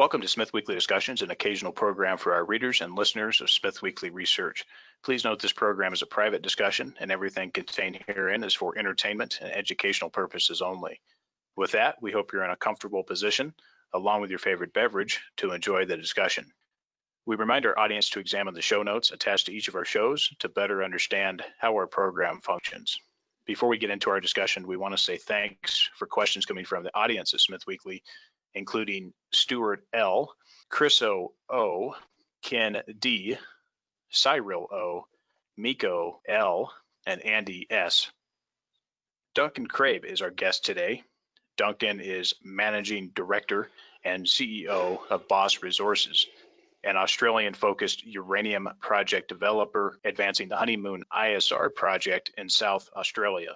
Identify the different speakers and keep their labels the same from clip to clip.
Speaker 1: Welcome to SmithWeekly Discussions, an occasional program for our readers and listeners of SmithWeekly Research. Please note this program is a private discussion and everything contained herein is for entertainment and educational purposes only. With that, we hope you're in a comfortable position, along with your favorite beverage, to enjoy the discussion. We remind our audience to examine the show notes attached to each of our shows to better understand how our program functions. Before we get into our discussion, we want to say thanks for questions coming from the audience at SmithWeekly, including Stuart L., Chriso O., Ken D., Cyril O., Miko L., and Andy S. Duncan Craib is our guest today. Duncan is Managing Director and CEO of Boss Resources, an Australian-focused uranium project developer advancing the Honeymoon ISR project in South Australia.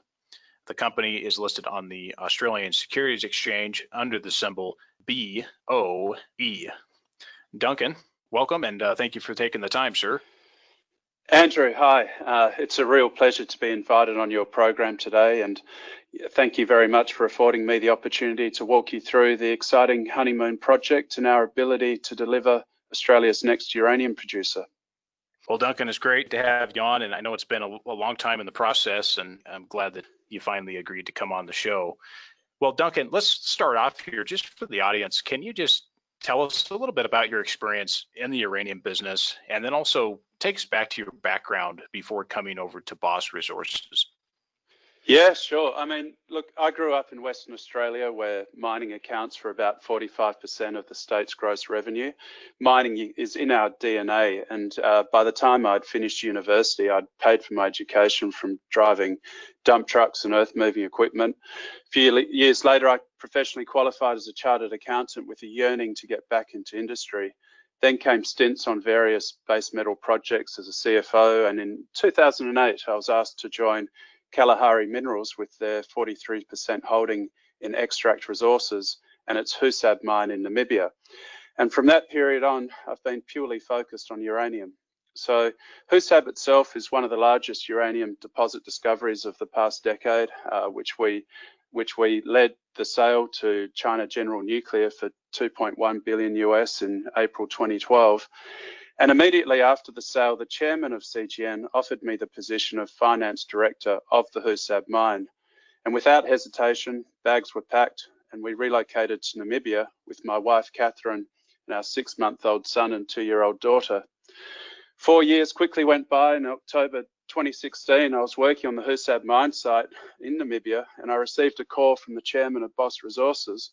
Speaker 1: The company is listed on the Australian Securities Exchange under the symbol BOE. Duncan, welcome, and thank you for taking the time, sir.
Speaker 2: Andrew, hi. It's a real pleasure to be invited on your program today, and thank you very much for affording me the opportunity to walk you through the exciting Honeymoon project and our ability to deliver Australia's next uranium producer.
Speaker 1: Well, Duncan, it's great to have you on, and I know it's been a long time in the process, and I'm glad that you finally agreed to come on the show. Well, Duncan, let's start off here just for the audience. Can you just tell us a little bit about your experience in the uranium business, and then also take us back to your background before coming over to Boss Resources?
Speaker 2: Yeah, sure. I mean, look, I grew up in Western Australia where mining accounts for about 45% of the state's gross revenue. Mining is in our DNA, and by the time I'd finished university, I'd paid for my education from driving dump trucks and earth-moving equipment. A few years later, I professionally qualified as a chartered accountant with a yearning to get back into industry. Then came stints on various base metal projects as a CFO, and in 2008, I was asked to join Kalahari Minerals with their 43% holding in Extract Resources and its Husab mine in Namibia. And from that period on, I've been purely focused on uranium. So Husab itself is one of the largest uranium deposit discoveries of the past decade, which we led the sale to China General Nuclear for $2.1 billion US in April 2012. And immediately after the sale, the chairman of CGN offered me the position of finance director of the Husab mine. And without hesitation, bags were packed and we relocated to Namibia with my wife, Catherine, and our 6-month-old son and 2-year-old daughter. 4 years quickly went by. In October 2016, I was working on the Husab mine site in Namibia, and I received a call from the chairman of Boss Resources.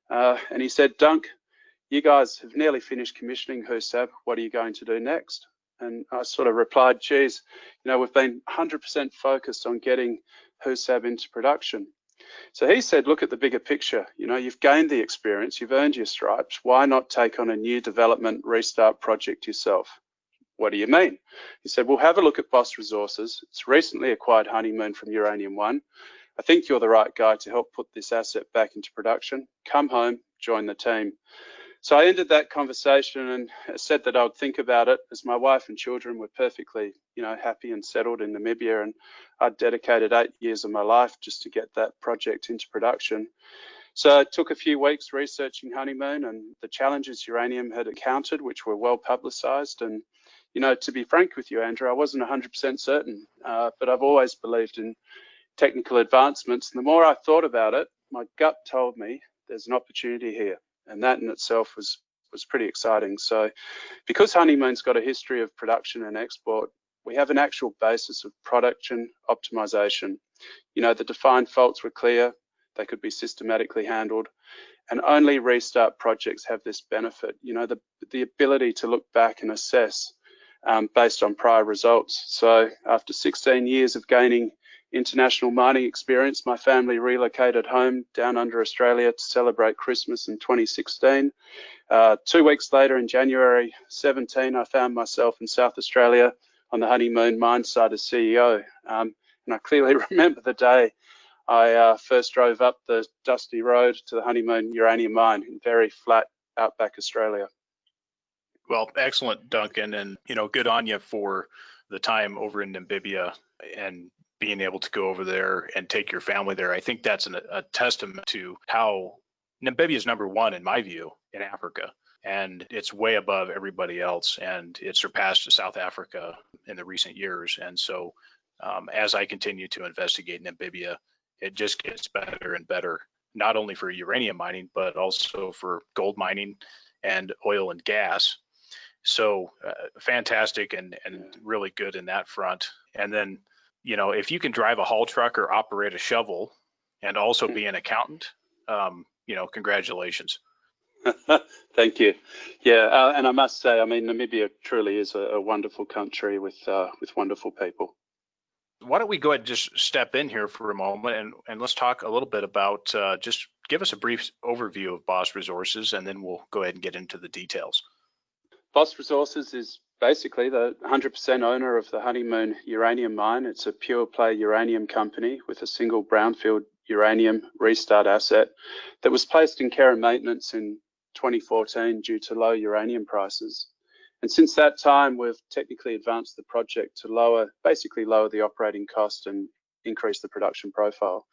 Speaker 2: And he said, "Dunk, you guys have nearly finished commissioning Husab. What are you going to do next?" And I sort of replied, "Geez, we've been 100% focused on getting Husab into production." So he said, "Look at the bigger picture. You've gained the experience, you've earned your stripes. Why not take on a new development restart project yourself?" "What do you mean?" He said, "Well, have a look at Boss Resources. It's recently acquired Honeymoon from Uranium One. I think you're the right guy to help put this asset back into production. Come home, join the team." So I ended that conversation and said that I would think about it, as my wife and children were perfectly, happy and settled in Namibia, and I'd dedicated 8 years of my life just to get that project into production. So it took a few weeks researching Honeymoon and the challenges uranium had encountered, which were well publicized. And, to be frank with you, Andrew, I wasn't 100% certain, but I've always believed in technical advancements. And the more I thought about it, my gut told me there's an opportunity here. And that in itself was pretty exciting. So because Honeymoon's got a history of production and export, we have an actual basis of production optimization. The defined faults were clear, they could be systematically handled, and only restart projects have this benefit, the ability to look back and assess based on prior results. So after 16 years of gaining international mining experience, my family relocated home down under Australia to celebrate Christmas in 2016. 2 weeks later, in January 17, I found myself in South Australia on the Honeymoon mine site as CEO. And I clearly remember the day I first drove up the dusty road to the Honeymoon uranium mine in very flat outback Australia.
Speaker 1: Well, excellent, Duncan, and good on you for the time over in Namibia and being able to go over there and take your family there. I think that's a testament to how Namibia is number one, in my view, in Africa. and it's way above everybody else, and it surpassed South Africa in the recent years. And so as I continue to investigate Namibia, it just gets better and better, not only for uranium mining, but also for gold mining and oil and gas. So fantastic and really good in that front. And then, you know, if you can drive a haul truck or operate a shovel and also be an accountant, you know, congratulations.
Speaker 2: Thank you. Yeah, and I must say, I mean, Namibia truly is a wonderful country with wonderful people.
Speaker 1: Why don't we go ahead and just step in here for a moment and let's talk a little bit about, just give us a brief overview of Boss Resources, and then we'll go ahead and get into the details.
Speaker 2: Boss Resources is basically the 100% owner of the Honeymoon uranium mine. It's a pure play uranium company with a single brownfield uranium restart asset that was placed in care and maintenance in 2014 due to low uranium prices. And since that time, we've technically advanced the project to basically lower the operating cost and increase the production profile.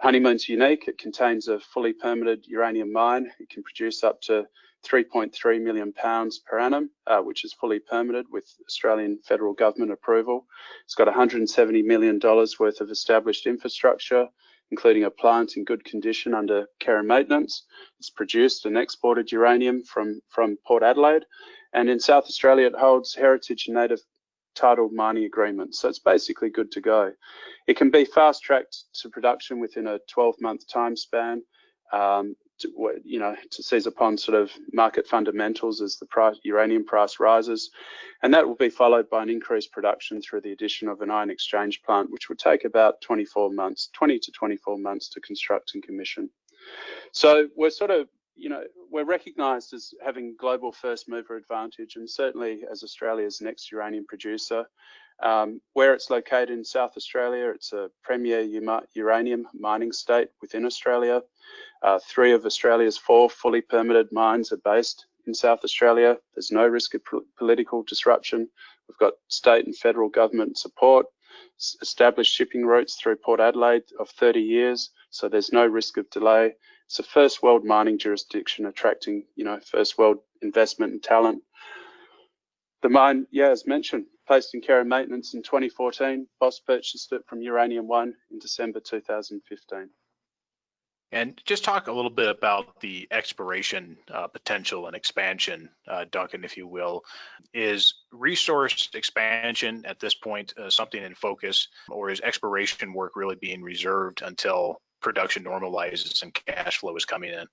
Speaker 2: Honeymoon's unique. It contains a fully permitted uranium mine. It can produce up to 3.3 million pounds per annum, which is fully permitted with Australian federal government approval. It's got $170 million worth of established infrastructure, including a plant in good condition under care and maintenance. It's produced and exported uranium from Port Adelaide. And in South Australia, it holds heritage and native title mining agreements. So it's basically good to go. It can be fast-tracked to production within a 12-month time span, to seize upon sort of market fundamentals as the uranium price rises. And that will be followed by an increased production through the addition of an ion exchange plant, which would take about 20 to 24 months to construct and commission. So we're sort of, we're recognised as having global first mover advantage, and certainly as Australia's next uranium producer. Where it's located in South Australia, it's a premier uranium mining state within Australia. 3 of Australia's 4 fully permitted mines are based in South Australia. There's no risk of political disruption. We've got state and federal government support, established shipping routes through Port Adelaide of 30 years, so there's no risk of delay. It's a first world mining jurisdiction attracting, first world investment and talent. The mine, as mentioned, placed in care and maintenance in 2014. Boss purchased it from Uranium One in December 2015.
Speaker 1: And just talk a little bit about the exploration potential and expansion, Duncan, if you will. Is resource expansion at this point something in focus, or is exploration work really being reserved until production normalizes and cash flow is coming in?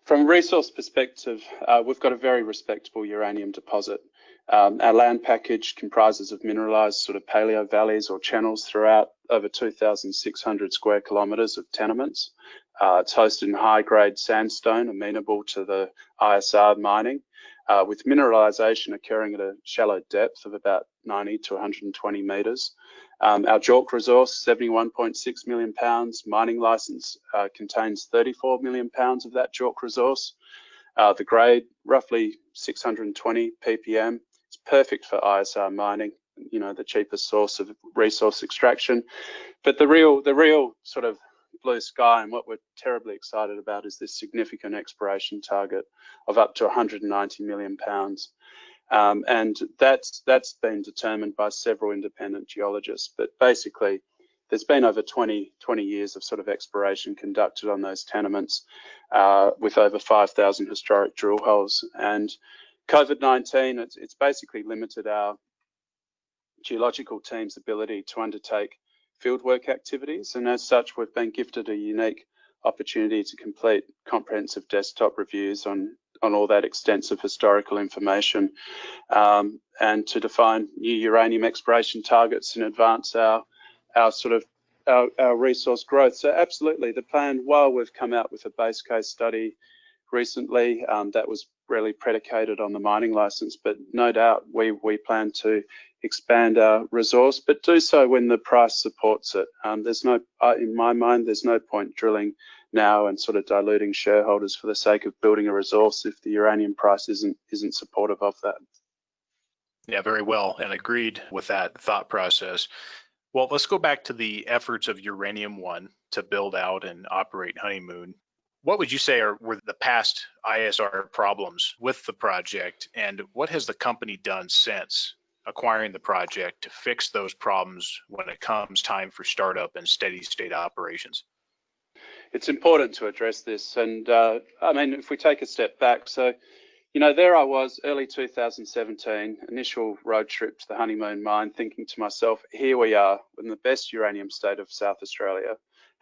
Speaker 2: From a resource perspective, we've got a very respectable uranium deposit. Our land package comprises of mineralized sort of paleo valleys or channels throughout over 2,600 square kilometers of tenements. It's hosted in high-grade sandstone, amenable to the ISR mining, with mineralization occurring at a shallow depth of about 90 to 120 meters. Our JORC resource, 71.6 million pounds. Mining license contains 34 million pounds of that JORC resource. The grade, roughly 620 ppm. It's perfect for ISR mining, the cheapest source of resource extraction. But the real sort of blue sky, and what we're terribly excited about, is this significant exploration target of up to 190 million pounds. And that's been determined by several independent geologists. But basically, there's been over 20 years of sort of exploration conducted on those tenements, with over 5,000 historic drill holes. And COVID-19, it's basically limited our geological team's ability to undertake fieldwork activities. And as such, we've been gifted a unique opportunity to complete comprehensive desktop reviews on all that extensive historical information, and to define new uranium exploration targets and advance our resource growth. So absolutely, the plan, while we've come out with a base case study recently, that was really predicated on the mining license, but no doubt we plan to expand our resource, but do so when the price supports it. In my mind, there's no point drilling now and sort of diluting shareholders for the sake of building a resource if the uranium price isn't supportive of that.
Speaker 1: Yeah, very well, and agreed with that thought process. Well, let's go back to the efforts of Uranium One to build out and operate Honeymoon. What would you say were the past ISR problems with the project, and what has the company done since acquiring the project to fix those problems when it comes time for startup and steady state operations?
Speaker 2: It's important to address this, and I mean, if we take a step back, so there I was, early 2017, initial road trip to the Honeymoon mine, thinking to myself, here we are in the best uranium state of South Australia,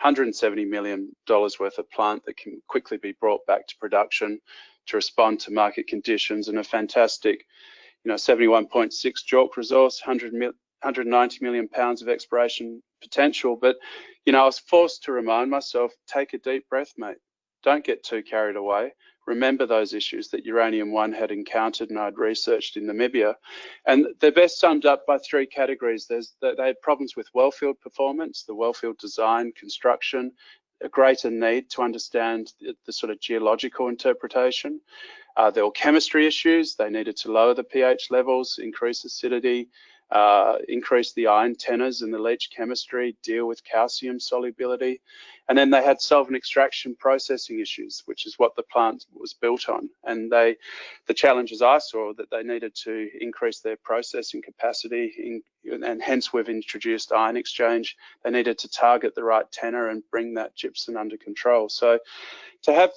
Speaker 2: $170 million worth of plant that can quickly be brought back to production to respond to market conditions, and a fantastic, 71.6 JORC resource, 190 million pounds of exploration potential. But, I was forced to remind myself, take a deep breath, mate. Don't get too carried away. Remember those issues that Uranium One had encountered and I'd researched in Namibia. And they're best summed up by three categories. They had problems with wellfield performance, the wellfield design, construction, a greater need to understand the sort of geological interpretation. There were chemistry issues. They needed to lower the pH levels, increase acidity, increase the ion tenors in the leach chemistry, deal with calcium solubility. And then they had solvent extraction processing issues, which is what the plant was built on. And the challenges I saw that they needed to increase their processing capacity, and hence we've introduced ion exchange. They needed to target the right tenor and bring that gypsum under control. So to have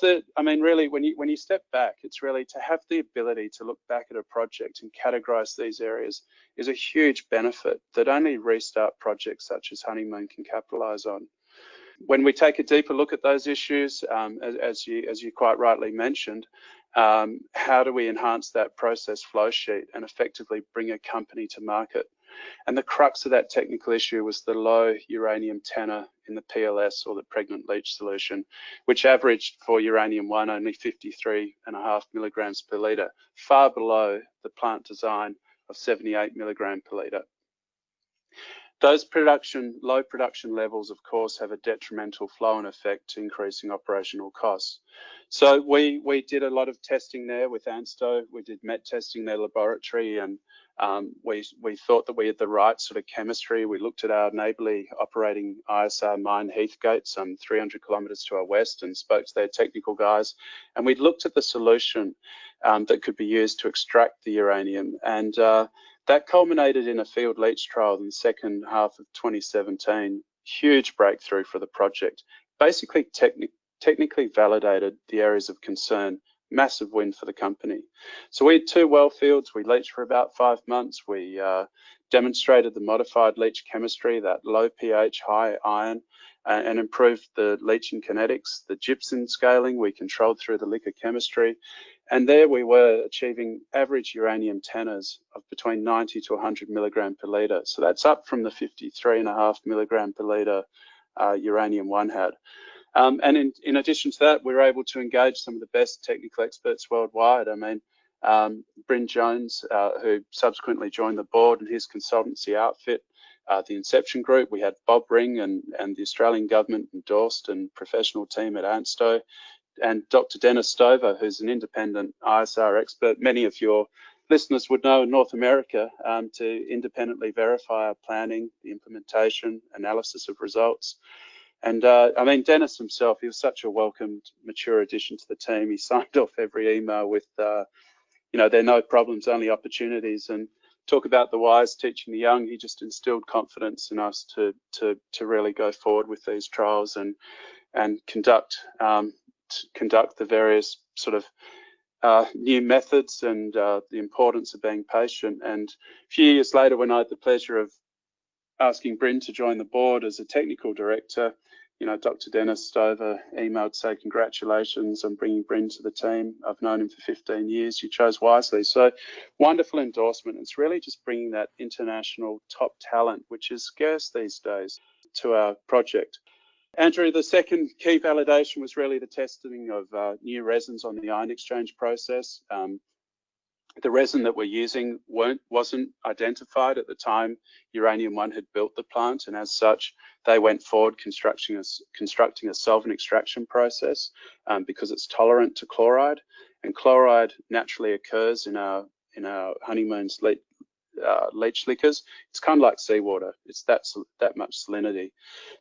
Speaker 2: really, when you step back, it's really to have the ability to look back at a project and categorize these areas is a huge benefit that only restart projects such as Honeymoon can capitalize on. When we take a deeper look at those issues, as you quite rightly mentioned, how do we enhance that process flow sheet and effectively bring a company to market? And the crux of that technical issue was the low uranium tenor in the PLS, or the pregnant leach solution, which averaged for Uranium One only 53.5 milligrams per litre, far below the plant design of 78 milligram per litre. Those low production levels, of course, have a detrimental flow-on effect to increasing operational costs. So we did a lot of testing there with ANSTO. We did MET testing in their laboratory, and we thought that we had the right sort of chemistry. We looked at our neighbourly operating ISR mine, Heathgate, some 300 kilometres to our west, and spoke to their technical guys. And we looked at the solution that could be used to extract the uranium. And that culminated in a field leach trial in the second half of 2017. Huge breakthrough for the project. Basically, technically validated the areas of concern. Massive win for the company. So we had 2 well fields. We leached for about 5 months. We demonstrated the modified leach chemistry, that low pH, high iron, and improved the leaching kinetics. The gypsum scaling we controlled through the liquor chemistry. And there we were achieving average uranium tenors of between 90 to 100 milligram per litre. So that's up from the 53.5 milligram per litre Uranium One had. And in addition to that, we were able to engage some of the best technical experts worldwide. I mean, Bryn Jones, who subsequently joined the board, and his consultancy outfit, the Inception Group. We had Bob Ring and the Australian government endorsed and professional team at ANSTO, and Dr. Dennis Stover, who's an independent ISR expert. Many of your listeners would know in North America to independently verify our planning, the implementation, analysis of results. And I mean, Dennis himself, he was such a welcomed, mature addition to the team. He signed off every email with, there are no problems, only opportunities. And talk about the wise teaching the young. He just instilled confidence in us to really go forward with these trials and conduct the various sort of new methods, and the importance of being patient. And a few years later, when I had the pleasure of asking Bryn to join the board as a technical director, Dr. Dennis Stover emailed to say congratulations on bringing Bryn to the team. I've known him for 15 years. You chose wisely. So wonderful endorsement. It's really just bringing that international top talent, which is scarce these days, to our project. Andrew, the second key validation was really the testing of new resins on the ion exchange process. The resin that we're using wasn't identified at the time Uranium One had built the plant, and as such, they went forward constructing a solvent extraction process because it's tolerant to chloride, and chloride naturally occurs in our Honeymoon's leach liquors. It's kind of like seawater. It's that much salinity.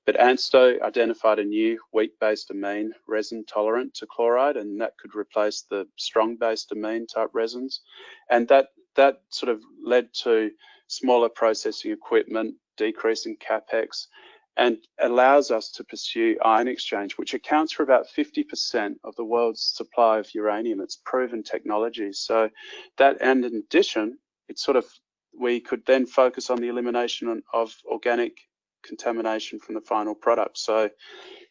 Speaker 2: But ANSTO identified a new weak-based amine resin tolerant to chloride, and that could replace the strong-based amine type resins. And that sort of led to smaller processing equipment, decreasing capex, and allows us to pursue ion exchange, which accounts for about 50% of the world's supply of uranium. It's proven technology. So that, and in addition, we could then focus on the elimination of organic contamination from the final product. So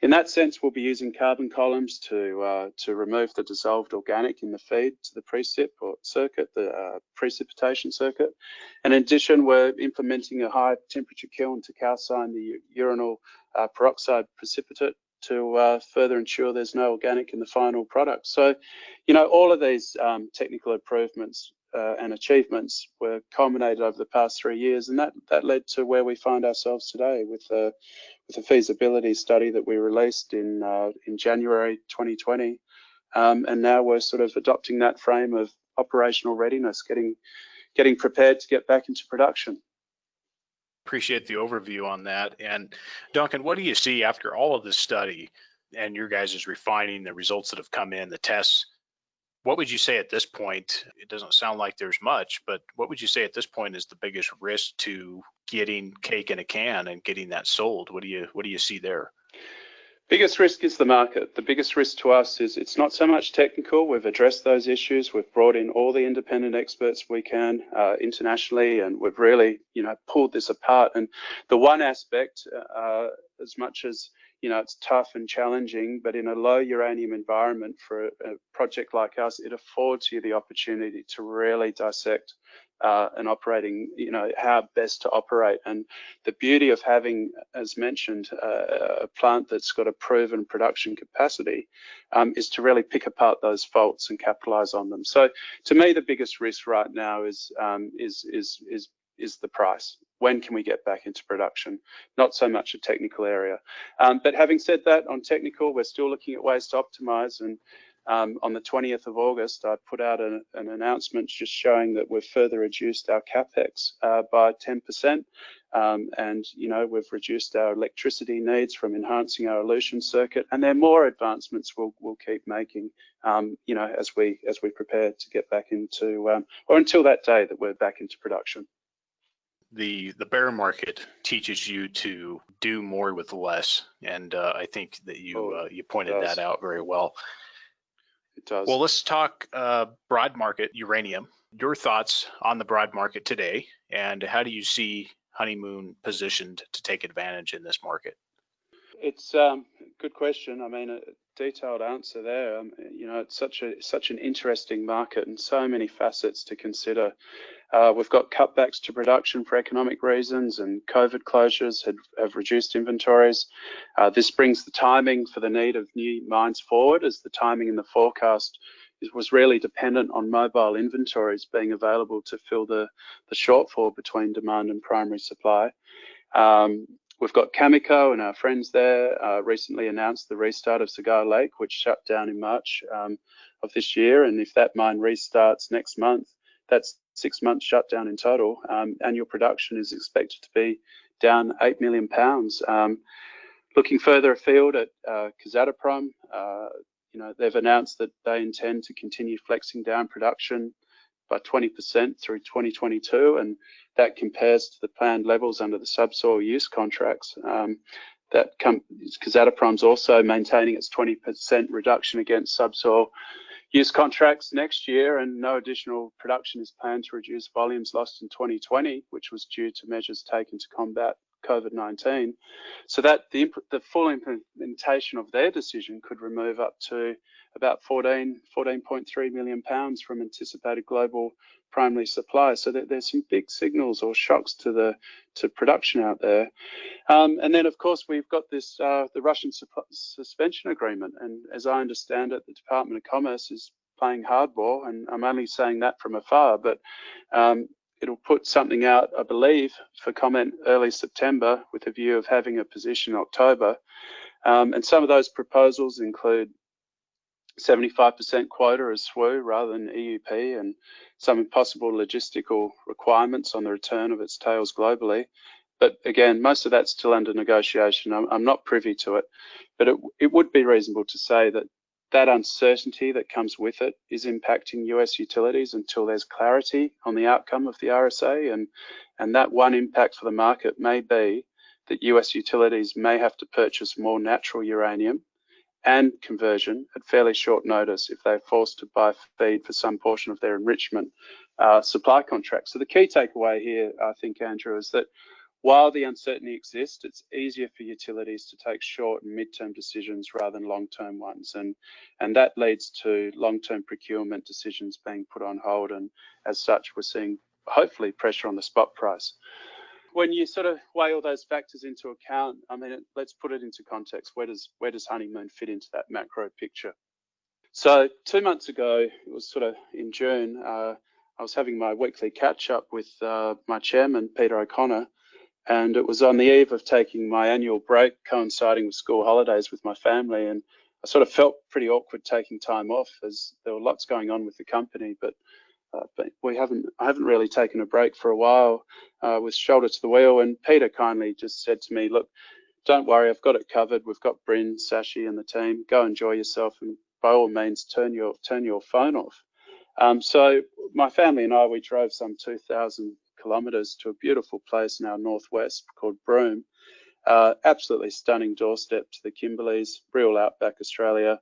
Speaker 2: in that sense, we'll be using carbon columns to remove the dissolved organic in the feed to the precip or circuit, the precipitation circuit. And in addition, we're implementing a high temperature kiln to calcine the uranyl peroxide precipitate to further ensure there's no organic in the final product. So, all of these technical improvements and achievements were culminated over the past 3 years, and that led to where we find ourselves today with a feasibility study that we released in January 2020, and now we're sort of adopting that frame of operational readiness, getting prepared to get back into production.
Speaker 1: Appreciate the overview on that. And Duncan, what do you see after all of this study and your guys is refining the results that have come in, the tests? What would you say at this point? It doesn't sound like there's much, but what would you say at this point is the biggest risk to getting cake in a can and getting that sold? What do you see there?
Speaker 2: Biggest risk is the market. The biggest risk to us is it's not so much technical. We've addressed those issues. We've brought in all the independent experts we can internationally, and we've really, pulled this apart. And the one aspect, as much as it's tough and challenging, but in a low uranium environment for a project like us, it affords you the opportunity to really dissect and operating, how best to operate. And the beauty of having, as mentioned, a plant that's got a proven production capacity is to really pick apart those faults and capitalize on them. So to me, the biggest risk right now is the price. When can we get back into production? Not so much a technical area. But having said that, on technical, we're still looking at ways to optimize. And on the 20th of August, I put out an announcement just showing that we've further reduced our capex by 10%. And, we've reduced our electricity needs from enhancing our elution circuit. And there are more advancements we'll keep making, as we prepare to get back into, or until that day that we're back into production.
Speaker 1: The bear market teaches you to do more with less, and I think that you pointed that out very well.
Speaker 2: It does.
Speaker 1: Well, let's talk broad market uranium. Your thoughts on the broad market today, and how do you see Honeymoon positioned to take advantage in this market?
Speaker 2: It's a good question. I mean, a detailed answer there. It's such an interesting market and so many facets to consider. We've got cutbacks to production for economic reasons, and COVID closures have reduced inventories. This brings the timing for the need of new mines forward, as the timing in the forecast was really dependent on mobile inventories being available to fill the shortfall between demand and primary supply. We've got Cameco and our friends there recently announced the restart of Cigar Lake, which shut down in March of this year. And if that mine restarts next month, that's 6 months shutdown in total. Annual production is expected to be down 8 million pounds. Looking further afield at Kazatomprom, they've announced that they intend to continue flexing down production by 20% through 2022, and that compares to the planned levels under the subsoil use contracts. Kazatoprom's also maintaining its 20% reduction against subsoil use contracts next year, and no additional production is planned to reduce volumes lost in 2020, which was due to measures taken to combat COVID-19. So that the full implementation of their decision could remove up to about 14.3 million pounds from anticipated global primary supply. So that there's some big signals or shocks to production out there. And then of course we've got this the Russian suspension agreement, and as I understand it, the Department of Commerce is playing hardball, and I'm only saying that from afar, but it'll put something out, I believe, for comment early September with a view of having a position in October. And some of those proposals include 75% quota as SWU rather than EUP, and some impossible logistical requirements on the return of its tails globally. But again, most of that's still under negotiation. I'm not privy to it, but it would be reasonable to say that that uncertainty that comes with it is impacting US utilities until there's clarity on the outcome of the RSA. And that one impact for the market may be that US utilities may have to purchase more natural uranium and conversion at fairly short notice if they're forced to buy feed for some portion of their enrichment supply contract. So the key takeaway here, I think, Andrew, is that while the uncertainty exists, it's easier for utilities to take short and mid-term decisions rather than long-term ones. And that leads to long-term procurement decisions being put on hold. And as such, we're seeing hopefully pressure on the spot price. When you sort of weigh all those factors into account, I mean, let's put it into context. Where does Honeymoon fit into that macro picture? So 2 months ago, it was sort of in June, I was having my weekly catch up with my chairman, Peter O'Connor, and it was on the eve of taking my annual break coinciding with school holidays with my family. And I sort of felt pretty awkward taking time off as there were lots going on with the company, but I haven't really taken a break for a while with shoulder to the wheel. And Peter kindly just said to me, look, don't worry, I've got it covered. We've got Bryn, Sashi and the team. Go enjoy yourself, and by all means, turn your phone off. So my family and I, we drove some 2,000 kilometres to a beautiful place in our northwest called Broome. Absolutely stunning doorstep to the Kimberleys, real outback Australia,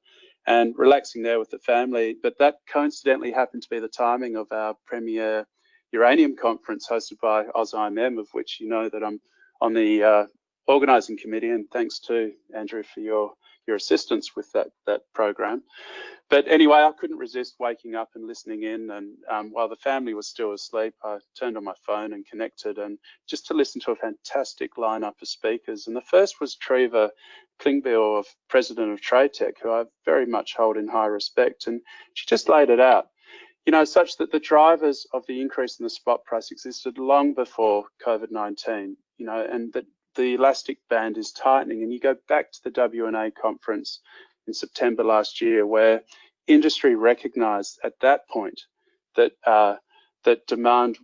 Speaker 2: and relaxing there with the family. But that coincidentally happened to be the timing of our premier Uranium conference hosted by AusIMM, of which you know that I'm on the organising committee, and thanks to Andrew for your assistance with that program. But anyway, I couldn't resist waking up and listening in, and while the family was still asleep, I turned on my phone and connected, and just to listen to a fantastic lineup of speakers. And the first was Treva Klingbeil, President of TradeTech, who I very much hold in high respect, and she just laid it out, you know, such that the drivers of the increase in the spot price existed long before COVID-19, you know, and that the elastic band is tightening. And you go back to the WNA conference in September last year, where industry recognised at that point that that demand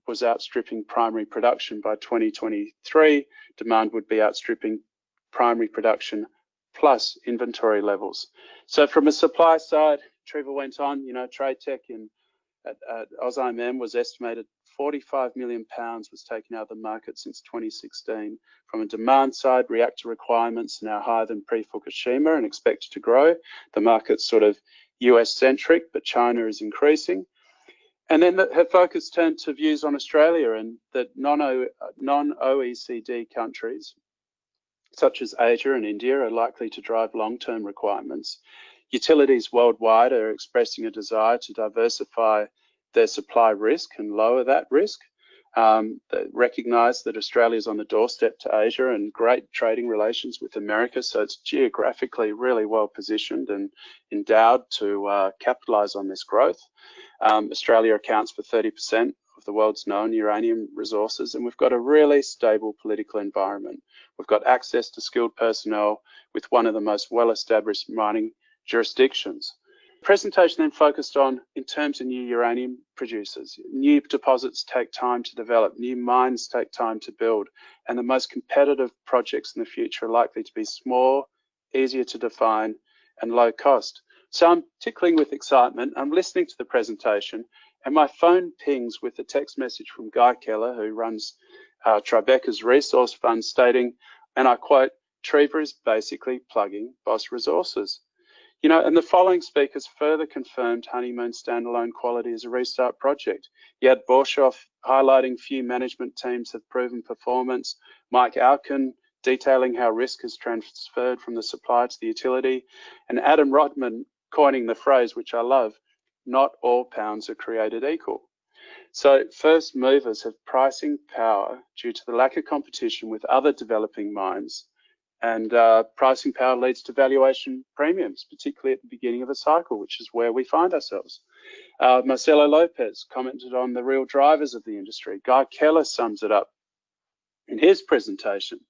Speaker 2: was outstripping primary production. By 2023. Demand would be outstripping primary production plus inventory levels. So from a supply side, Trevor went on, you know, TradeTech at AusIMM was estimated 45 million pounds was taken out of the market since 2016. From a demand side, reactor requirements are now higher than pre-Fukushima and expected to grow. The market's sort of US-centric, but China is increasing. And then her focus turned to views on Australia, and that non-OECD countries, such as Asia and India, are likely to drive long-term requirements. Utilities worldwide are expressing a desire to diversify their supply risk and lower that risk. They recognise that Australia is on the doorstep to Asia and great trading relations with America, so it's geographically really well positioned and endowed to capitalise on this growth. Australia accounts for 30% of the world's known uranium resources, and we've got a really stable political environment. We've got access to skilled personnel with one of the most well-established mining jurisdictions. The presentation then focused on, in terms of new uranium producers, new deposits take time to develop, new mines take time to build, and the most competitive projects in the future are likely to be small, easier to define, and low cost. So I'm tickling with excitement. I'm listening to the presentation, and my phone pings with a text message from Guy Keller, who runs Tribeca's resource fund, stating, and I quote, "Treva is basically plugging Boss Resources." You know, and the following speakers further confirmed Honeymoon's standalone quality as a restart project. You had Borshoff highlighting few management teams have proven performance, Mike Alkin detailing how risk has transferred from the supplier to the utility, and Adam Rodman coining the phrase, which I love, not all pounds are created equal. So first movers have pricing power due to the lack of competition with other developing mines, and pricing power leads to valuation premiums, particularly at the beginning of a cycle, which is where we find ourselves. Marcelo Lopez commented on the real drivers of the industry. Guy Keller sums it up in his presentation,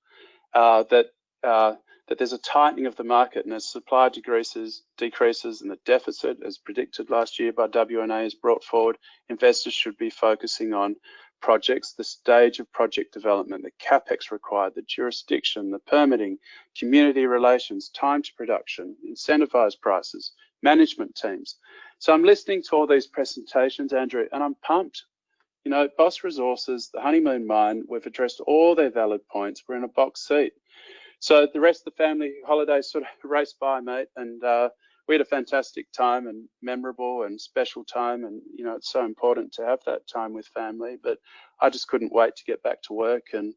Speaker 2: that that there's a tightening of the market, and as supply decreases and the deficit, as predicted last year by WNA, is brought forward, investors should be focusing on projects, the stage of project development, the capex required, the jurisdiction, the permitting, community relations, time to production, incentivized prices, management teams. So I'm listening to all these presentations, Andrew, and I'm pumped. You know, Boss Resources, the Honeymoon mine, we've addressed all their valid points. We're in a box seat. So the rest of the family holidays sort of raced by, mate, and we had a fantastic time and memorable and special time. And, you know, it's so important to have that time with family, but I just couldn't wait to get back to work. And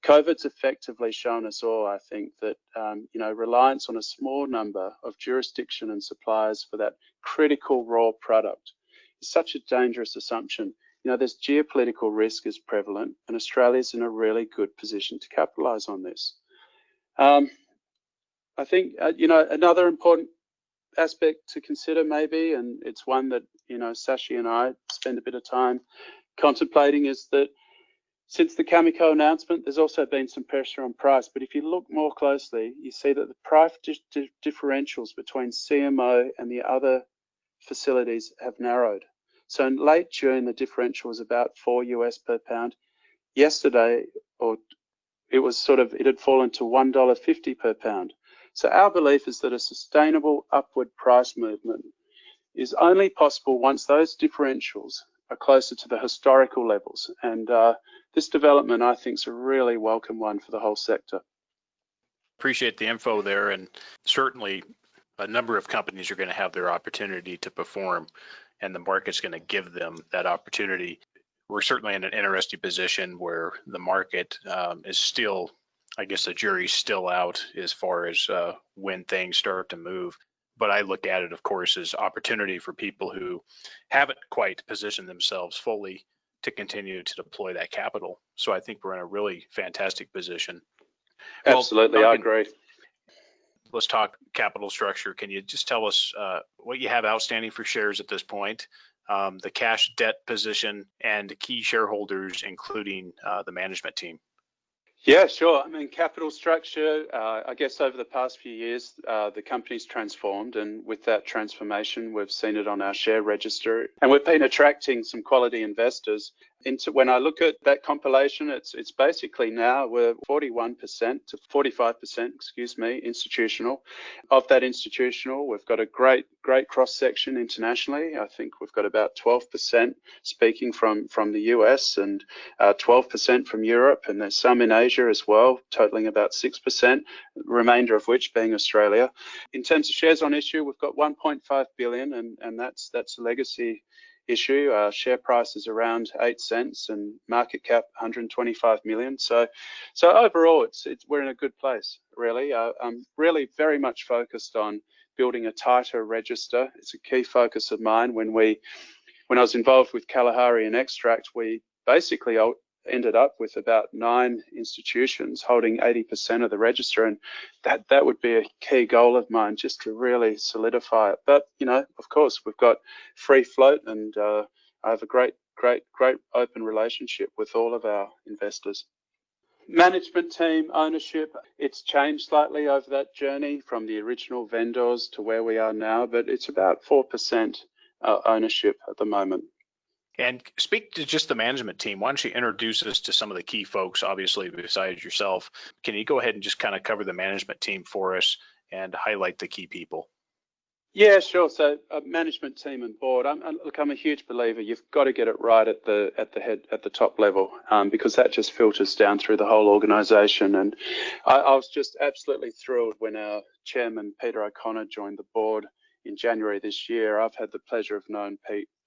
Speaker 2: COVID's effectively shown us all, I think, that, you know, reliance on a small number of jurisdiction and suppliers for that critical raw product is such a dangerous assumption. You know, there's geopolitical risk is prevalent, and Australia's in a really good position to capitalise on this. I think, you know, another important aspect to consider maybe, and it's one that, you know, Sashi and I spend a bit of time contemplating, is that since the Cameco announcement, there's also been some pressure on price. But if you look more closely, you see that the price differentials between CMO and the other facilities have narrowed. So in late June, the differential was about $4 per pound. Yesterday, it had fallen to $1.50 per pound. So our belief is that a sustainable upward price movement is only possible once those differentials are closer to the historical levels. And this development, I think, is a really welcome one for the whole sector.
Speaker 1: Appreciate the info there, and certainly a number of companies are going to have their opportunity to perform, and the market's going to give them that opportunity. We're certainly in an interesting position where the market is still, I guess the jury's still out as far as when things start to move. But I look at it, of course, as opportunity for people who haven't quite positioned themselves fully to continue to deploy that capital. So I think we're in a really fantastic position.
Speaker 2: Absolutely,
Speaker 1: well,
Speaker 2: Duncan, I agree.
Speaker 1: Let's talk capital structure. Can you just tell us what you have outstanding for shares at this point, the cash debt position, and key shareholders, including the management team?
Speaker 2: Yeah, sure. I mean, capital structure, I guess over the past few years, the company's transformed, and with that transformation, we've seen it on our share register, and we've been attracting some quality investors. When I look at that compilation, it's basically now we're 41% to 45%, institutional. Of that institutional, we've got a great cross section internationally. I think we've got about 12% speaking from the US and 12% from Europe, and there's some in Asia as well, totaling about 6%, the remainder of which being Australia. In terms of shares on issue, we've got 1.5 billion, and that's a legacy issue. Our share price is around 8 cents and market cap 125 million. So overall, we're in a good place, really. I'm really very much focused on building a tighter register. It's a key focus of mine. When I was involved with Kalahari and Extract, we basically ended up with about 9 institutions holding 80% of the register, and that would be a key goal of mine, just to really solidify it. But, you know, of course, we've got free float, and I have a great open relationship with all of our investors. Management team ownership, it's changed slightly over that journey from the original vendors to where we are now, but it's about 4% ownership at the moment.
Speaker 1: And speak to just the management team. Why don't you introduce us to some of the key folks, obviously, besides yourself? Can you go ahead and just kind of cover the management team for us and highlight the key people?
Speaker 2: Yeah, sure. So management team and board. I'm a huge believer. You've got to get it right at the top level, because that just filters down through the whole organisation. And I was just absolutely thrilled when our chairman Peter O'Connor joined the board in January this year. I've had the pleasure of knowing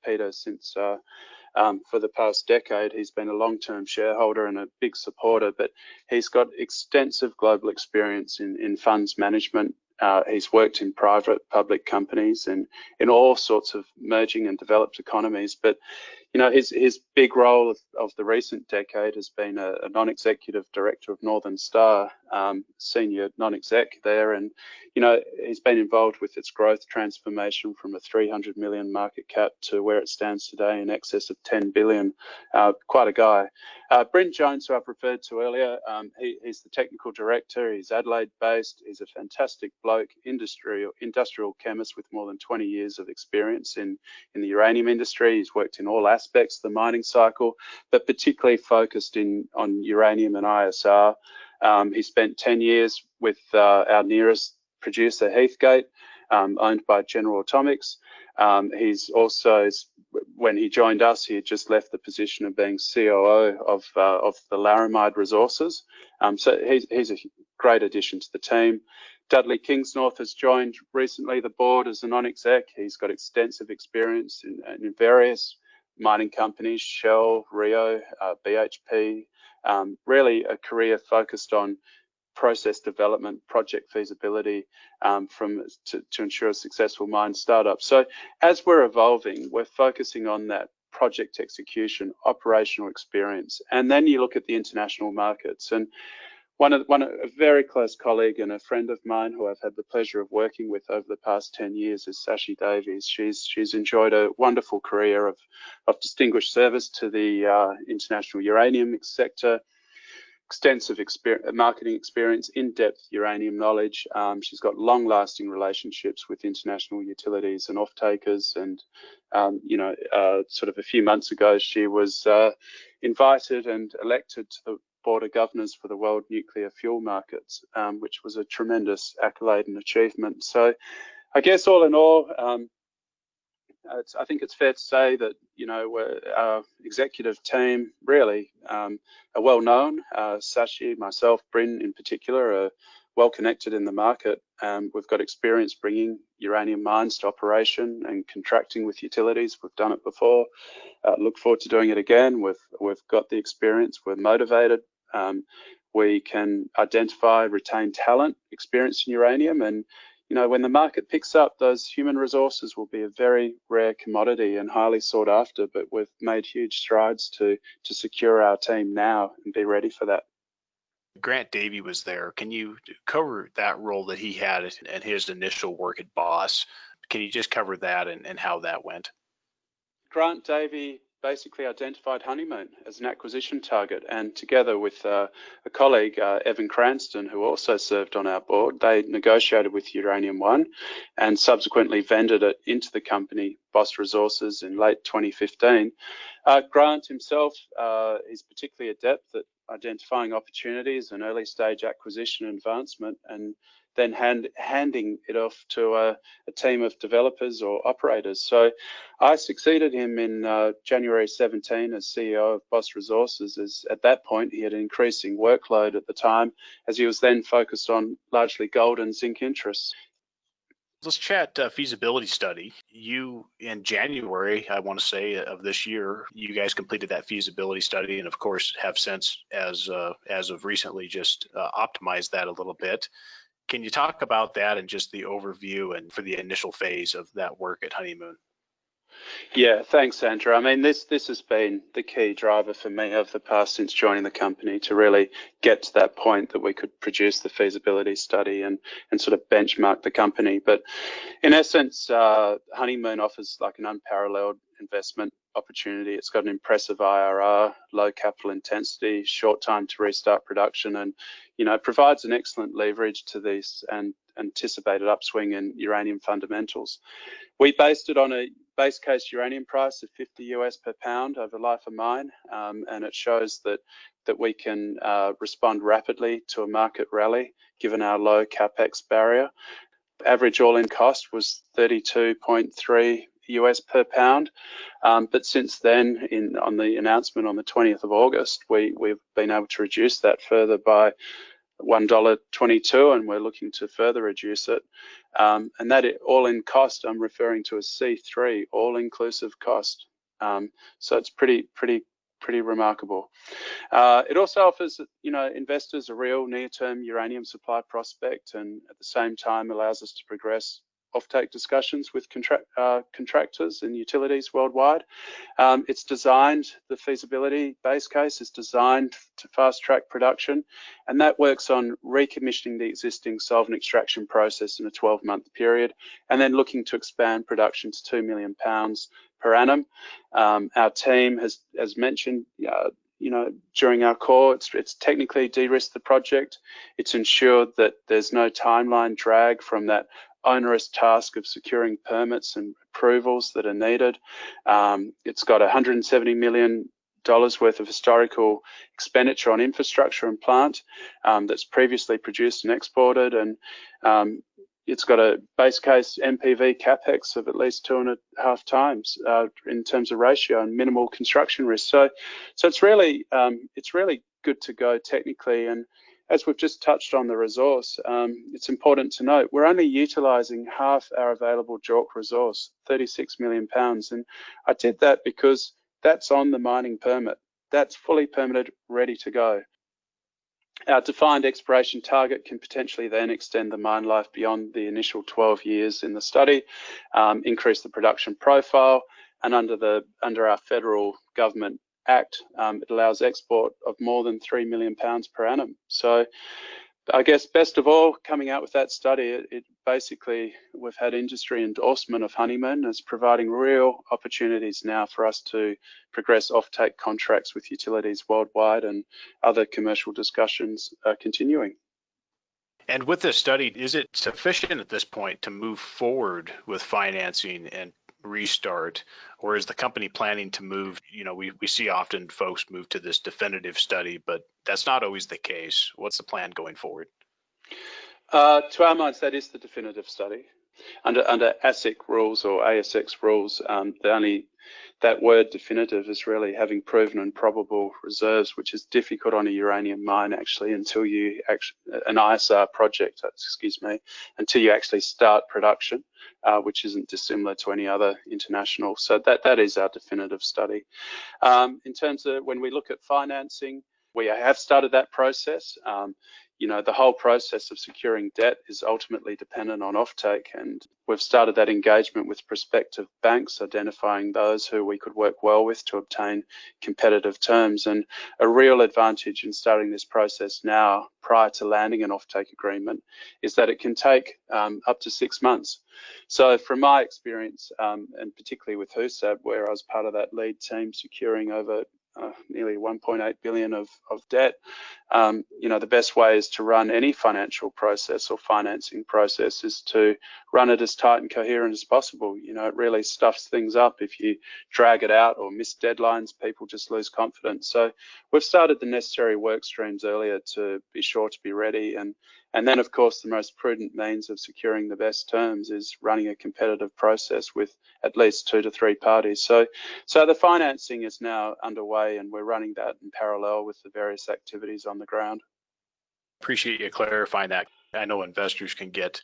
Speaker 2: Peter since for the past decade. He's been a long-term shareholder and a big supporter, but he's got extensive global experience in funds management. He's worked in private, public companies and in all sorts of emerging and developed economies. But, you know, his big role of the recent decade has been a non-executive director of Northern Star, senior non-exec there. And, you know, he's been involved with its growth transformation from a 300 million market cap to where it stands today in excess of 10 billion. Quite a guy. Bryn Jones, who I've referred to earlier, he's the technical director. He's Adelaide-based. He's a fantastic bloke, industrial chemist with more than 20 years of experience in the uranium industry. He's worked in all aspects of the mining cycle, but particularly focused on uranium and ISR. He spent 10 years with our nearest producer, Heathgate, owned by General Atomics. He's also, when he joined us, he had just left the position of being COO of the Laramide Resources. So he's a great addition to the team. Dudley Kingsnorth has joined recently the board as a non-exec. He's got extensive experience in various mining companies, Shell, Rio, BHP, really a career focused on process development, project feasibility, to ensure a successful mine startup. So as we're evolving, we're focusing on that project execution, operational experience, and then you look at the international markets. And a very close colleague and a friend of mine who I've had the pleasure of working with over the past 10 years is Sashi Davies. She's enjoyed a wonderful career of distinguished service to the international uranium sector, extensive marketing experience, in-depth uranium knowledge. She's got long-lasting relationships with international utilities and off-takers. And, sort of a few months ago, she was invited and elected to the Board of Governors for the World Nuclear Fuel Markets, which was a tremendous accolade and achievement. So I guess all in all, I think it's fair to say that, our executive team really are well known. Sashi, myself, Bryn in particular, are well connected in the market. We've got experience bringing uranium mines to operation and contracting with utilities. We've done it before. Look forward to doing it again. We've got the experience. We're motivated. We can identify, retain talent, experience in uranium, and when the market picks up, those human resources will be a very rare commodity and highly sought after, but we've made huge strides to secure our team now and be ready for that.
Speaker 1: Grant Davey was there. Can you cover that role that he had and his initial work at Boss? Can you just cover that and how that went?
Speaker 2: Grant Davey basically identified Honeymoon as an acquisition target, and together with a colleague, Evan Cranston, who also served on our board, they negotiated with Uranium One and subsequently vended it into the company, Boss Resources, in late 2015. Grant himself is particularly adept at identifying opportunities and early stage acquisition and advancement, and then handing it off to a team of developers or operators. So I succeeded him in January 17 as CEO of Boss Resources, as at that point he had an increasing workload at the time, as he was then focused on largely gold and zinc interests.
Speaker 1: Let's chat feasibility study. You, in January, I want to say, of this year, you guys completed that feasibility study, and of course have since, as of recently, just optimized that a little bit. Can you talk about that and just the overview and for the initial phase of that work at Honeymoon?
Speaker 2: Yeah, thanks, Andrew. I mean, this has been the key driver for me over the past since joining the company to really get to that point that we could produce the feasibility study and sort of benchmark the company. But in essence, Honeymoon offers like an unparalleled investment opportunity. It's got an impressive IRR, low capital intensity, short time to restart production, and provides an excellent leverage to this and anticipated upswing in uranium fundamentals. We based it on a base case uranium price of $50 per pound over life of mine, and it shows that we can respond rapidly to a market rally given our low capex barrier. Average all-in cost was $32.3 per pound, but since then, on the announcement on the 20th of August, we've been able to reduce that further by $1.22, and we're looking to further reduce it. And that all-in cost I'm referring to as C3, all-inclusive cost. So it's pretty remarkable. It also offers, investors a real near-term uranium supply prospect, and at the same time allows us to progress offtake discussions with contractors and utilities worldwide. It's designed, the feasibility base case is designed to fast track production, and that works on recommissioning the existing solvent extraction process in a 12-month period, and then looking to expand production to 2 million pounds per annum. Our team has, as mentioned, during our core. It's technically de-risked the project. It's ensured that there's no timeline drag from that onerous task of securing permits and approvals that are needed. It's got $170 million worth of historical expenditure on infrastructure and plant that's previously produced and exported, and it's got a base case NPV capex of at least 2.5 times in terms of ratio and minimal construction risk. So it's really good to go technically. And as we've just touched on the resource, it's important to note we're only utilising half our available JORC resource, 36 million pounds, and I did that because that's on the mining permit. That's fully permitted, ready to go. Our defined exploration target can potentially then extend the mine life beyond the initial 12 years in the study, increase the production profile, and under our federal government act, it allows export of more than £3 million per annum. So I guess best of all, coming out with that study, it basically, we've had industry endorsement of Honeymoon as providing real opportunities now for us to progress offtake contracts with utilities worldwide, and other commercial discussions are continuing.
Speaker 1: And with this study, is it sufficient at this point to move forward with financing and restart, or is the company planning to move? We see often folks move to this definitive study, but that's not always the case. What's the plan going forward?
Speaker 2: To our minds, that is the definitive study. Under ASIC rules or ASX rules, that word definitive is really having proven and probable reserves, which is difficult on a uranium mine actually until you an ISR project, until you actually start production, which isn't dissimilar to any other international. So that is our definitive study. In terms of when we look at financing, we have started that process. The whole process of securing debt is ultimately dependent on offtake, and we've started that engagement with prospective banks, identifying those who we could work well with to obtain competitive terms. And a real advantage in starting this process now, prior to landing an offtake agreement, is that it can take up to 6 months. So from my experience, and particularly with HUSAB, where I was part of that lead team securing over nearly 1.8 billion of debt, the best way is to run any financial process or financing process is to run it as tight and coherent as possible. It really stuffs things up if you drag it out or miss deadlines. People just lose confidence. So we've started the necessary work streams earlier to be sure to be ready, and then, of course, the most prudent means of securing the best terms is running a competitive process with at least 2 to 3 parties. So the financing is now underway, and we're running that in parallel with the various activities on the ground.
Speaker 1: Appreciate you clarifying that. I know investors can get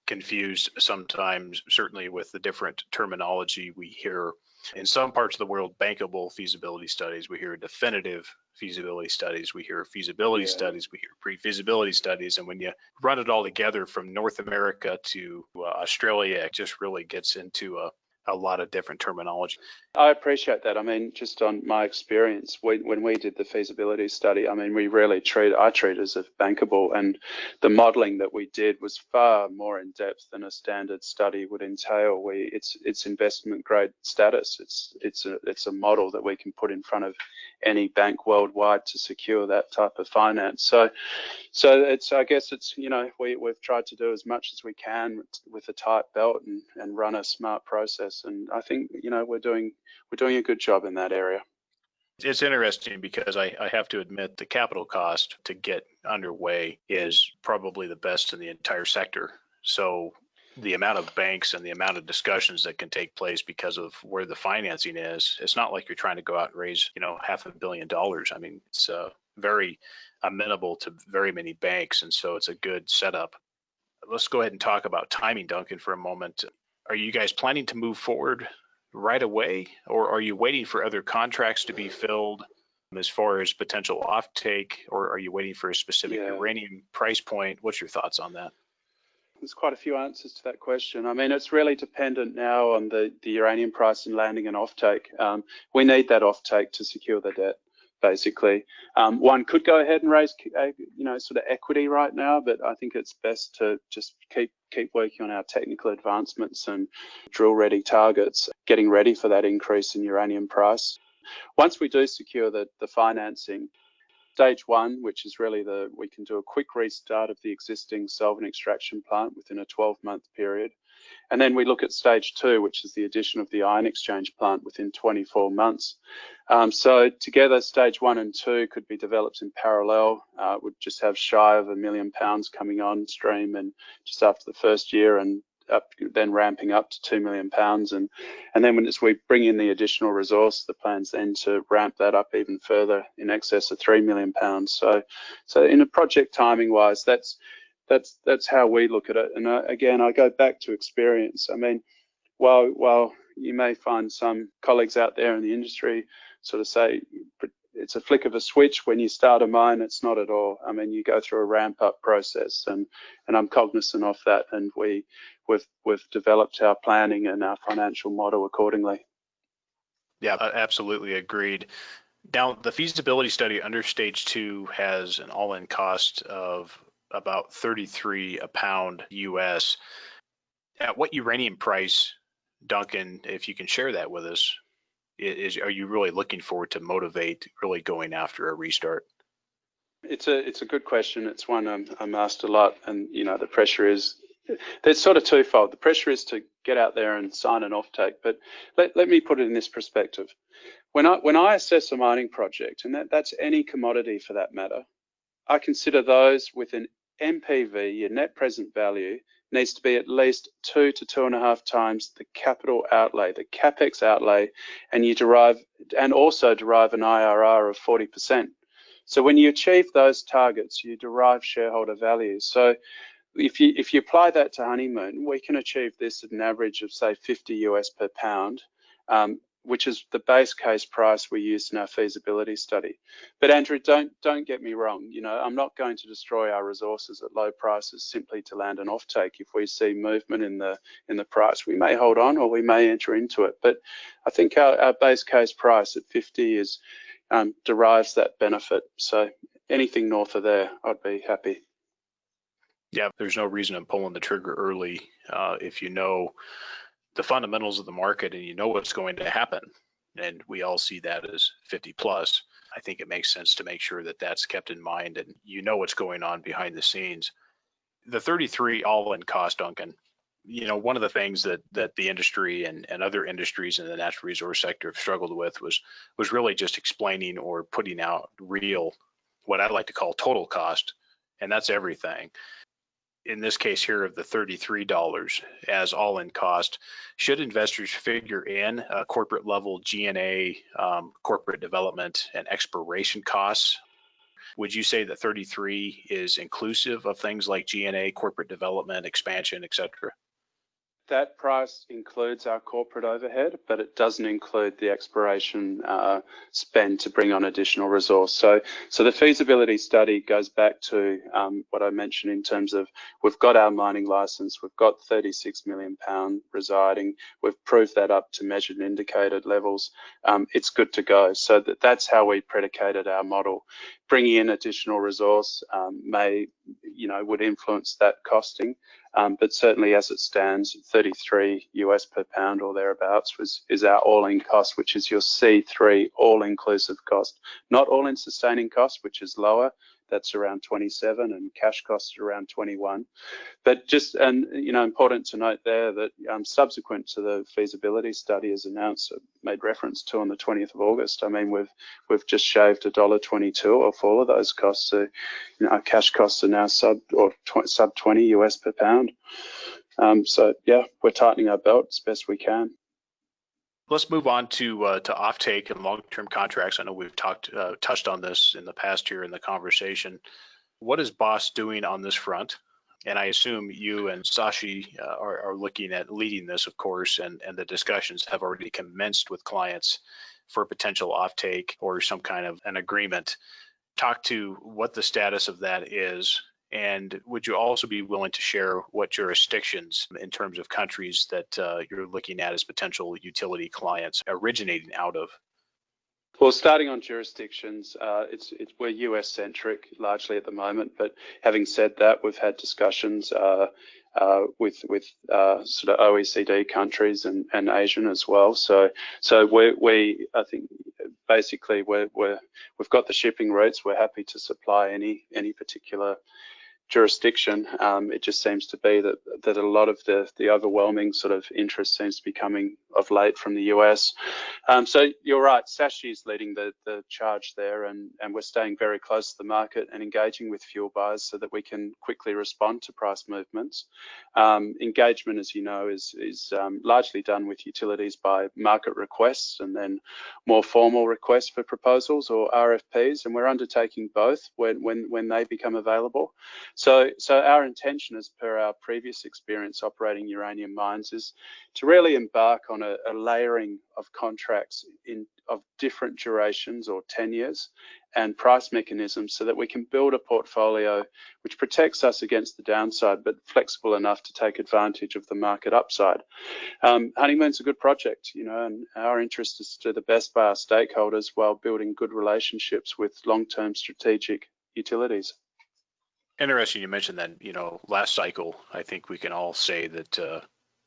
Speaker 1: confused sometimes, certainly with the different terminology we hear. In some parts of the world, bankable feasibility studies, we hear definitive feasibility studies, we hear feasibility studies, we hear pre-feasibility studies, and when you run it all together from North America to Australia, it just really gets into a lot of different terminology.
Speaker 2: I appreciate that. I mean, just on my experience, when we did the feasibility study, I mean, I treat it as a bankable, and the modelling that we did was far more in depth than a standard study would entail. It's investment grade status. It's a model that we can put in front of any bank worldwide to secure that type of finance. So I guess we've tried to do as much as we can with a tight belt and run a smart process, and I think we're doing a good job in that area.
Speaker 1: It's interesting because I have to admit the capital cost to get underway is probably the best in the entire sector. So the amount of banks and the amount of discussions that can take place because of where the financing is, it's not like you're trying to go out and raise, $500 million. I mean, it's very amenable to very many banks, and so it's a good setup. Let's go ahead and talk about timing, Duncan, for a moment. Are you guys planning to move forward right away, or are you waiting for other contracts to be filled as far as potential offtake, or are you waiting for a specific uranium price point? What's your thoughts on that?
Speaker 2: There's quite a few answers to that question. I mean, it's really dependent now on the uranium price and landing an offtake. We need that offtake to secure the debt, basically. One could go ahead and raise, sort of equity right now, but I think it's best to just keep working on our technical advancements and drill ready targets, getting ready for that increase in uranium price. Once we do secure the financing, stage one, which is really we can do a quick restart of the existing solvent extraction plant within a 12-month period. And then we look at stage two, which is the addition of the ion exchange plant within 24 months. So together, stage one and two could be developed in parallel. We'd just have shy of £1 million coming on stream and just after the first year, and then ramping up to £2 million. And then as we bring in the additional resource, the plan's then to ramp that up even further in excess of £3 million. So in a project timing wise, that's how we look at it. And again, I go back to experience. I mean, while you may find some colleagues out there in the industry sort of say it's a flick of a switch when you start a mine, it's not at all. I mean, you go through a ramp up process, and I'm cognizant of that, and we've developed our planning and our financial model accordingly.
Speaker 1: Yeah, absolutely agreed. Now, the feasibility study under stage two has an all-in cost of about 33 a pound US. At what uranium price, Duncan, if you can share that with us, are you really looking forward to motivate really going after a restart?
Speaker 2: It's a good question. It's one I'm asked a lot, and the pressure is, there's sort of twofold. The pressure is to get out there and sign an offtake, but let me put it in this perspective. When I assess a mining project, and that's any commodity for that matter, I consider those with an NPV, your net present value, needs to be at least 2 to 2.5 times the capital outlay, the capex outlay, and also derive an IRR of 40%. So when you achieve those targets, you derive shareholder value. So if you apply that to Honeymoon, we can achieve this at an average of say 50 US per pound, which is the base case price we used in our feasibility study. But Andrew, don't get me wrong. I'm not going to destroy our resources at low prices simply to land an offtake. If we see movement in the price, we may hold on or we may enter into it. But I think our base case price at 50 derives that benefit. So anything north of there, I'd be happy.
Speaker 1: Yeah, there's no reason in pulling the trigger early if you know the fundamentals of the market and you know what's going to happen, and we all see that as 50 plus. I think it makes sense to make sure that that's kept in mind and you know what's going on behind the scenes. The 33 all-in cost, Duncan, one of the things that the industry and other industries in the natural resource sector have struggled with was really just explaining or putting out real, what I like to call total cost, and that's everything. In this case here of the $33 as all-in cost, should investors figure in corporate level G&A, corporate development and exploration costs? Would you say that 33 is inclusive of things like G&A, corporate development, expansion, et cetera?
Speaker 2: That price includes our corporate overhead, but it doesn't include the exploration spend to bring on additional resource. So the feasibility study goes back to what I mentioned in terms of we've got our mining license, we've got 36 million pound residing, we've proved that up to measured and indicated levels. It's good to go. So that's how we predicated our model. Bringing in additional resource would influence that costing. But certainly as it stands, 33 US per pound or thereabouts is our all-in cost, which is your C3 all-inclusive cost, not all-in sustaining cost, which is lower. That's around 27, and cash costs are around 21. But important to note there that subsequent to the feasibility study as announced, made reference to on the 20th of August, I mean, we've just shaved $1.22 off all of those costs. So, our cash costs are now sub 20 US per pound. So yeah, we're tightening our belt as best we can.
Speaker 1: Let's move on to offtake and long-term contracts. I know we've touched on this in the past here in the conversation. What is Boss doing on this front? And I assume you and Sashi are looking at leading this, of course, and the discussions have already commenced with clients for potential offtake or some kind of an agreement. Talk to what the status of that is. And would you also be willing to share what jurisdictions in terms of countries that you're looking at as potential utility clients originating out of?
Speaker 2: Well, starting on jurisdictions, we're US centric largely at the moment. But having said that, we've had discussions with sort of OECD countries and Asian as well. So we I think basically we've got the shipping routes. We're happy to supply any particular jurisdiction. It just seems to be that a lot of the overwhelming sort of interest seems to be coming of late from the US. So you're right, Sashi is leading the charge there, and we're staying very close to the market and engaging with fuel buyers so that we can quickly respond to price movements. Engagement, as you know, is largely done with utilities by market requests and then more formal requests for proposals or RFPs, and we're undertaking both when they become available. So our intention, as per our previous experience operating uranium mines, is to really embark on a layering of contracts of different durations or tenures and price mechanisms so that we can build a portfolio which protects us against the downside, but flexible enough to take advantage of the market upside. Honeymoon's a good project, you know, and our interest is to do the best by our stakeholders while building good relationships with long-term strategic utilities.
Speaker 1: Interesting you mentioned that, you know, last cycle, I think we can all say that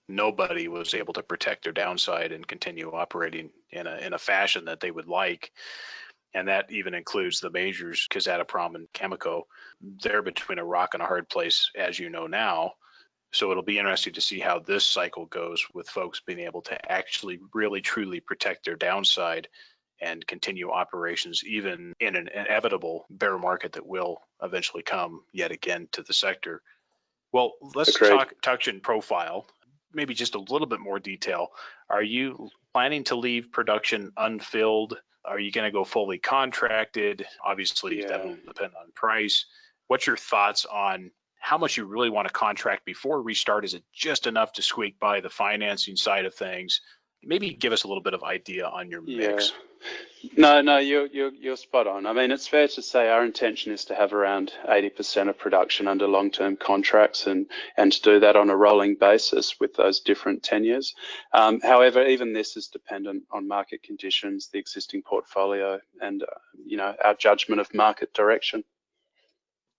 Speaker 1: nobody was able to protect their downside and continue operating in a fashion that they would like. And that even includes the majors, Kazatomprom and Cameco. They're between a rock and a hard place, as you know now. So it'll be interesting to see how this cycle goes with folks being able to actually really truly protect their downside and continue operations even in an inevitable bear market that will eventually come yet again to the sector. Well, let's talk in profile, maybe just a little bit more detail. Are you planning to leave production unfilled? Are you going to go fully contracted? Obviously, that will depend on price. What's your thoughts on how much you really want to contract before restart? Is it just enough to squeak by the financing side of things? Maybe give us a little bit of idea on your mix.
Speaker 2: No, you're spot on. I mean, it's fair to say our intention is to have around 80% of production under long-term contracts and to do that on a rolling basis with those different tenures. However, even this is dependent on market conditions, the existing portfolio, and you know, our judgment of market direction.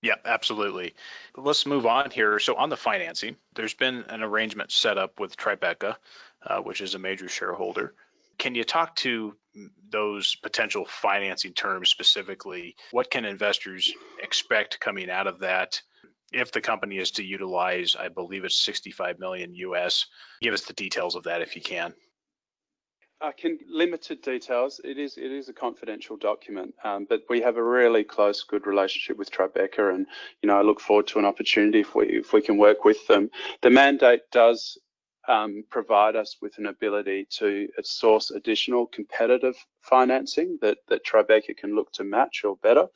Speaker 1: Yeah, absolutely. Let's move on here. So on the financing, there's been an arrangement set up with Tribeca, which is a major shareholder. Can you talk to those potential financing terms specifically? What can investors expect coming out of that if the company is to utilize, I believe it's 65 million US? Give us the details of that if you can.
Speaker 2: Limited details. It is a confidential document, but we have a really close, good relationship with Tribeca, and you know, I look forward to an opportunity if we can work with them. The mandate does provide us with an ability to source additional competitive financing that Tribeca can look to match or better.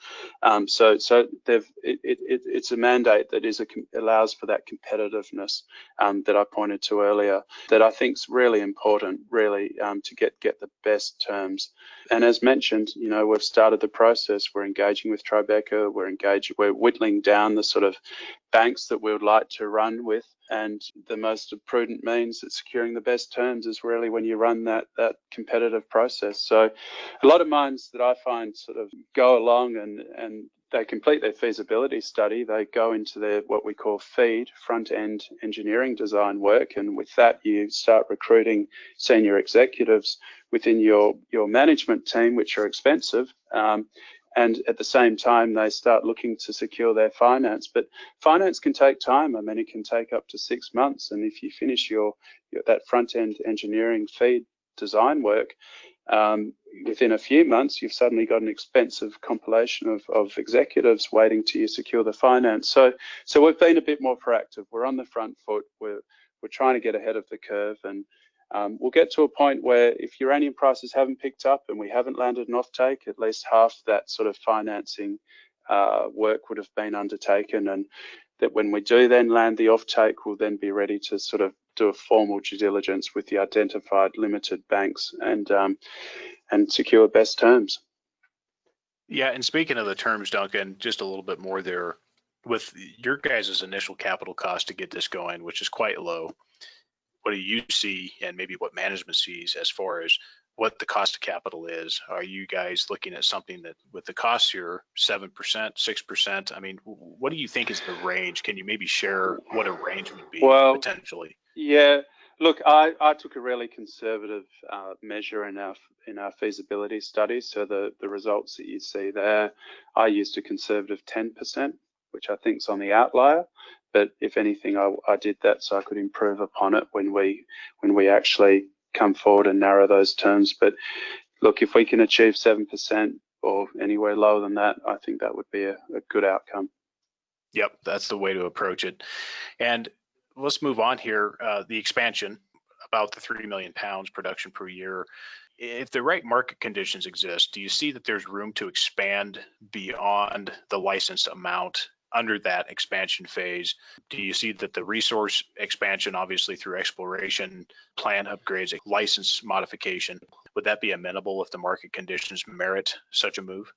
Speaker 2: So it's a mandate that allows for that competitiveness that I pointed to earlier, that I think is really important, really, to get the best terms. And as mentioned, you know, we've started the process. We're engaging with Tribeca. We're whittling down the sort of banks that we would like to run with. And the most prudent means at securing the best terms is really when you run that competitive process. So a lot of mines that I find sort of go along and they complete their feasibility study, they go into their what we call FEED, front-end engineering design work, and with that you start recruiting senior executives within your management team, which are expensive. And at the same time, they start looking to secure their finance. But finance can take time. I mean, it can take up to 6 months. And if you finish that front-end engineering FEED design work within a few months, you've suddenly got an expensive compilation of executives waiting till you secure the finance. So we've been a bit more proactive. We're on the front foot. We're trying to get ahead of the curve, and we'll get to a point where if uranium prices haven't picked up and we haven't landed an offtake, at least half that sort of financing work would have been undertaken, and that when we do then land the offtake, we'll then be ready to sort of do a formal due diligence with the identified limited banks and secure best terms.
Speaker 1: Yeah, and speaking of the terms, Duncan, just a little bit more there. With your guys' initial capital cost to get this going, which is quite low, what do you see, and maybe what management sees as far as what the cost of capital is? Are you guys looking at something that with the costs here, 7%, 6%? I mean, what do you think is the range? Can you maybe share what a range would be potentially?
Speaker 2: Yeah, Look, I took a really conservative measure in our feasibility study. So the results that you see there, I used a conservative 10%, which I think is on the outlier. But if anything, I did that so I could improve upon it when we actually come forward and narrow those terms. But look, if we can achieve 7% or anywhere lower than that, I think that would be a good outcome.
Speaker 1: Yep, that's the way to approach it. And let's move on here. The expansion, about the 3 million pounds production per year. If the right market conditions exist, do you see that there's room to expand beyond the licensed amount under that expansion phase? Do you see that the resource expansion, obviously through exploration, plant upgrades, license modification, would that be amenable if the market conditions merit such a move?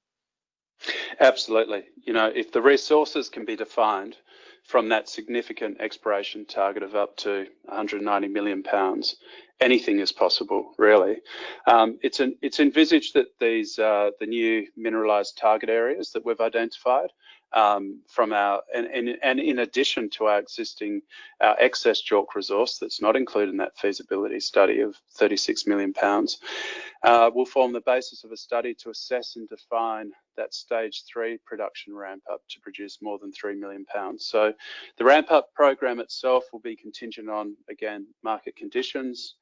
Speaker 2: Absolutely. If the resources can be defined from that significant exploration target of up to 190 million pounds, anything is possible, really. It's envisaged that the new mineralized target areas that we've identified from and in addition to our excess JORC resource that's not included in that feasibility study of 36 million pounds, will form the basis of a study to assess and define that stage 3 production ramp up to produce more than 3 million pounds. So the ramp up program itself will be contingent on, again, market conditions,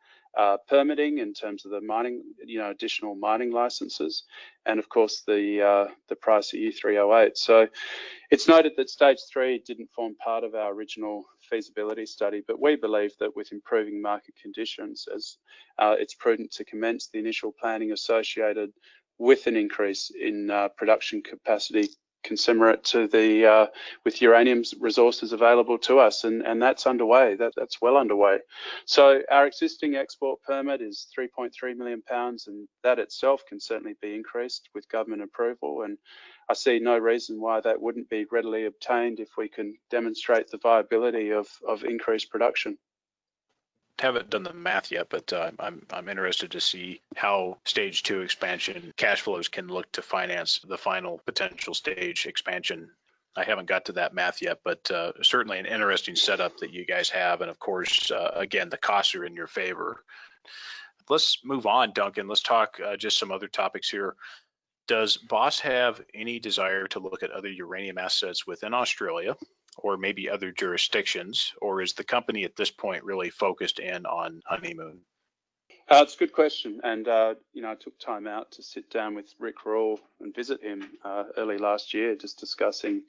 Speaker 2: permitting in terms of the mining, additional mining licenses, and of course the price of U3O8. So it's noted that stage 3 didn't form part of our original feasibility study, but we believe that with improving market conditions, as it's prudent to commence the initial planning associated with an increase in production capacity commensurate to with uranium resources available to us, and that's underway. That's well underway. So our existing export permit is 3.3 million pounds, and that itself can certainly be increased with government approval. And I see no reason why that wouldn't be readily obtained if we can demonstrate the viability of increased production.
Speaker 1: Haven't done the math yet, but I'm interested to see how stage 2 expansion cash flows can look to finance the final potential stage expansion. I haven't got to that math yet, but certainly an interesting setup that you guys have. And of course, again, the costs are in your favor. Let's move on, Duncan. Let's talk just some other topics here. Does Boss have any desire to look at other uranium assets within Australia or maybe other jurisdictions, or is the company at this point really focused in on Honeymoon?
Speaker 2: It's a good question, and I took time out to sit down with Rick Rawle and visit him early last year, just discussing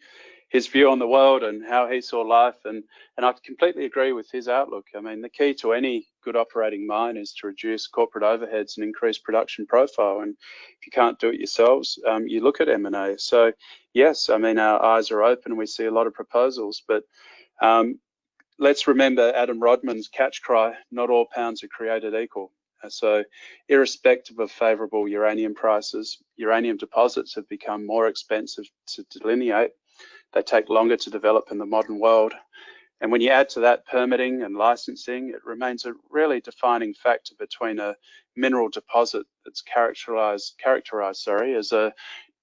Speaker 2: his view on the world and how he saw life, and I completely agree with his outlook. I mean, the key to any good operating mine is to reduce corporate overheads and increase production profile, and if you can't do it yourselves, you look at M&A. So yes, I mean, our eyes are open and we see a lot of proposals, but let's remember Adam Rodman's catch cry: not all pounds are created equal. So irrespective of favourable uranium prices, uranium deposits have become more expensive to delineate. They take longer to develop in the modern world. And when you add to that permitting and licensing, it remains a really defining factor between a mineral deposit that's characterized as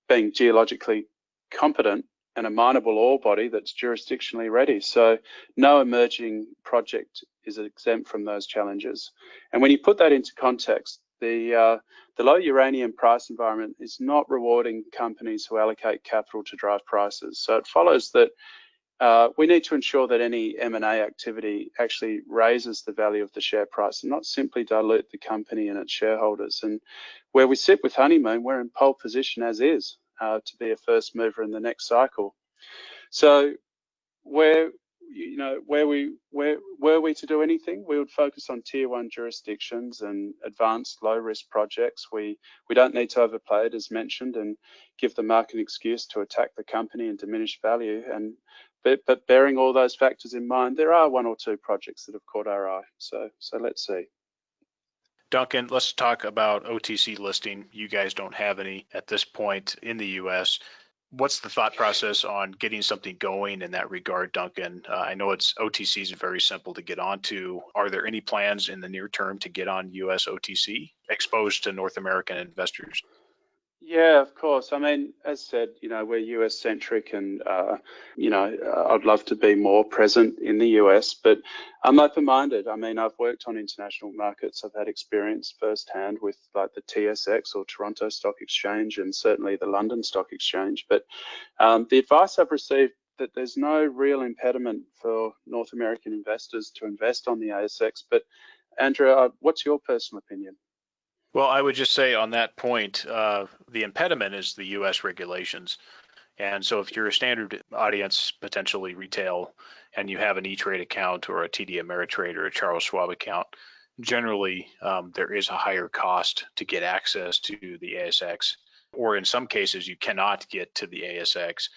Speaker 2: being geologically competent and a mineable ore body that's jurisdictionally ready. So no emerging project is exempt from those challenges. And when you put that into context, the low uranium price environment is not rewarding companies who allocate capital to drive prices. So it follows that we need to ensure that any M&A activity actually raises the value of the share price and not simply dilute the company and its shareholders. And where we sit with Honeymoon, we're in pole position as is to be a first mover in the next cycle. So were we to do anything, we would focus on tier 1 jurisdictions and advanced low risk projects. We don't need to overplay it, as mentioned, and give the market an excuse to attack the company and diminish value. But bearing all those factors in mind, there are 1 or 2 projects that have caught our eye. So let's see.
Speaker 1: Duncan, let's talk about OTC listing. You guys don't have any at this point in the US. What's the thought process on getting something going in that regard, Duncan? I know OTC is very simple to get onto. Are there any plans in the near term to get on US OTC, exposed to North American investors?
Speaker 2: Yeah, of course. I mean, as said, we're US centric and, I'd love to be more present in the US, but I'm open-minded. I mean, I've worked on international markets. I've had experience firsthand with like the TSX or Toronto Stock Exchange and certainly the London Stock Exchange. But the advice I've received that there's no real impediment for North American investors to invest on the ASX. But Andrew, what's your personal opinion?
Speaker 1: Well, I would just say on that point, the impediment is the U.S. regulations. And so if you're a standard audience, potentially retail, and you have an E-Trade account or a TD Ameritrade or a Charles Schwab account, generally there is a higher cost to get access to the ASX, or in some cases you cannot get to the ASX.